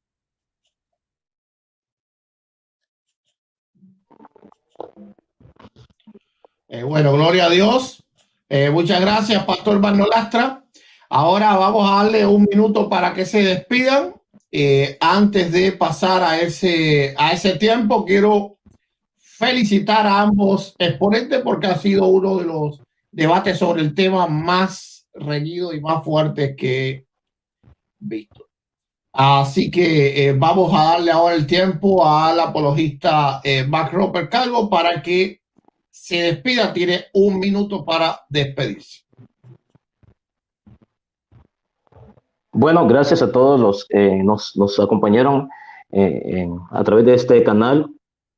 Bueno, gloria a Dios. Muchas gracias, Pastor Barnolastra. Ahora vamos a darle un minuto para que se despidan. Antes de pasar a ese tiempo, quiero felicitar a ambos exponentes porque ha sido uno de los debates sobre el tema más reñido y más fuertes que he visto. Así que vamos a darle ahora el tiempo al apologista Max Roper Calvo para que se despida. Tiene un minuto para despedirse. Bueno, gracias a todos los que nos acompañaron a través de este canal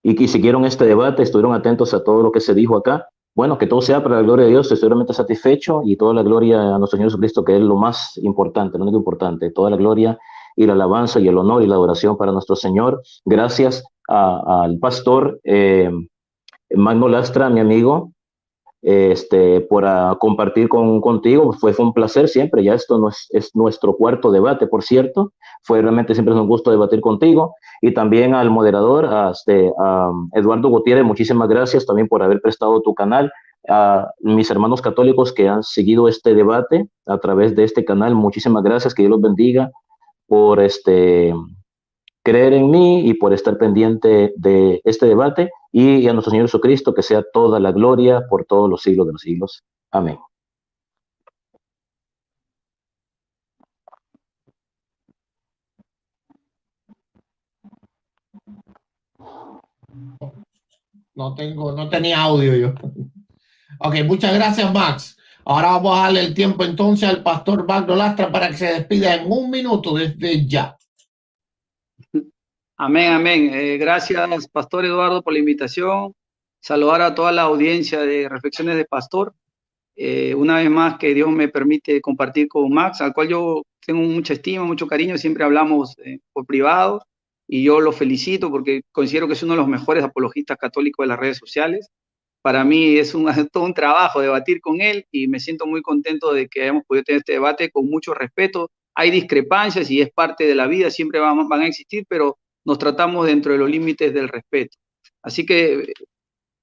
y que siguieron este debate, estuvieron atentos a todo lo que se dijo acá. Bueno, que todo sea para la gloria de Dios, estoy realmente satisfecho y toda la gloria a nuestro Señor Jesucristo, que es lo más importante, lo único importante, toda la gloria y la alabanza y el honor y la adoración para nuestro Señor. Gracias al pastor Magno Lastra, mi amigo, por compartir contigo. Fue un placer siempre. Ya esto no es nuestro cuarto debate, por cierto. Fue realmente siempre un gusto debatir contigo. Y también al moderador, a Eduardo Gutiérrez, muchísimas gracias también por haber prestado tu canal. A mis hermanos católicos que han seguido este debate a través de este canal, muchísimas gracias. Que Dios los bendiga por creer en mí y por estar pendiente de este debate, y a nuestro Señor Jesucristo que sea toda la gloria por todos los siglos de los siglos. Amén. No tenía audio yo. Ok, muchas gracias, Max. Ahora vamos a darle el tiempo entonces al pastor Magno Lastra para que se despida en un minuto desde ya. Amén, amén. Gracias, Pastor Eduardo, por la invitación. Saludar a toda la audiencia de Reflexiones de Pastor. Una vez más, que Dios me permite compartir con Max, al cual yo tengo mucha estima, mucho cariño. Siempre hablamos por privado y yo lo felicito porque considero que es uno de los mejores apologistas católicos de las redes sociales. Para mí es todo un trabajo debatir con él y me siento muy contento de que hayamos podido tener este debate con mucho respeto. Hay discrepancias y es parte de la vida, siempre van a existir, pero nos tratamos dentro de los límites del respeto. Así que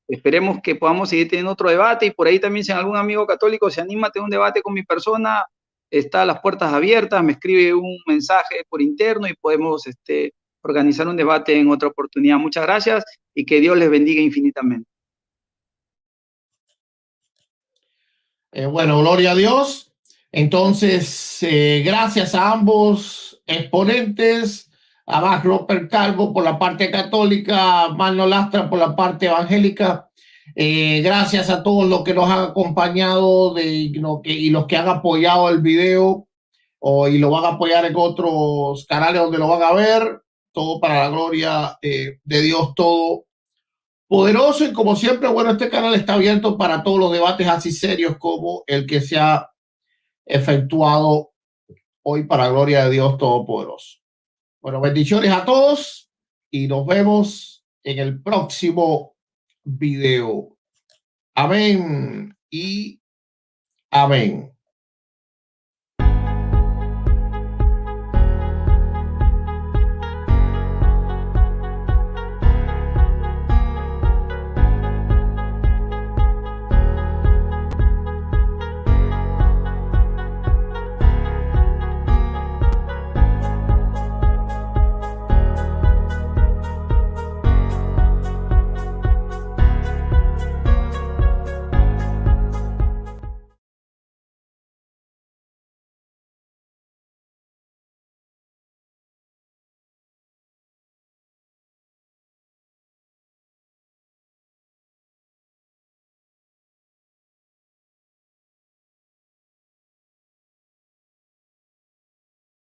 esperemos que podamos seguir teniendo otro debate, y por ahí también si algún amigo católico se anima a tener un debate con mi persona, está las puertas abiertas, me escribe un mensaje por interno y podemos organizar un debate en otra oportunidad. Muchas gracias y que Dios les bendiga infinitamente. Bueno, gloria a Dios. Entonces, gracias a ambos exponentes, a Max Roper Calvo por la parte católica, a Mano Lastra por la parte evangélica. Gracias a todos los que nos han acompañado y los que han apoyado el video y lo van a apoyar en otros canales donde lo van a ver. Todo para la gloria de Dios todo poderoso. Y como siempre, bueno, este canal está abierto para todos los debates así serios como el que se ha efectuado hoy para gloria de Dios Todopoderoso. Bueno, bendiciones a todos y nos vemos en el próximo video. Amén y amén.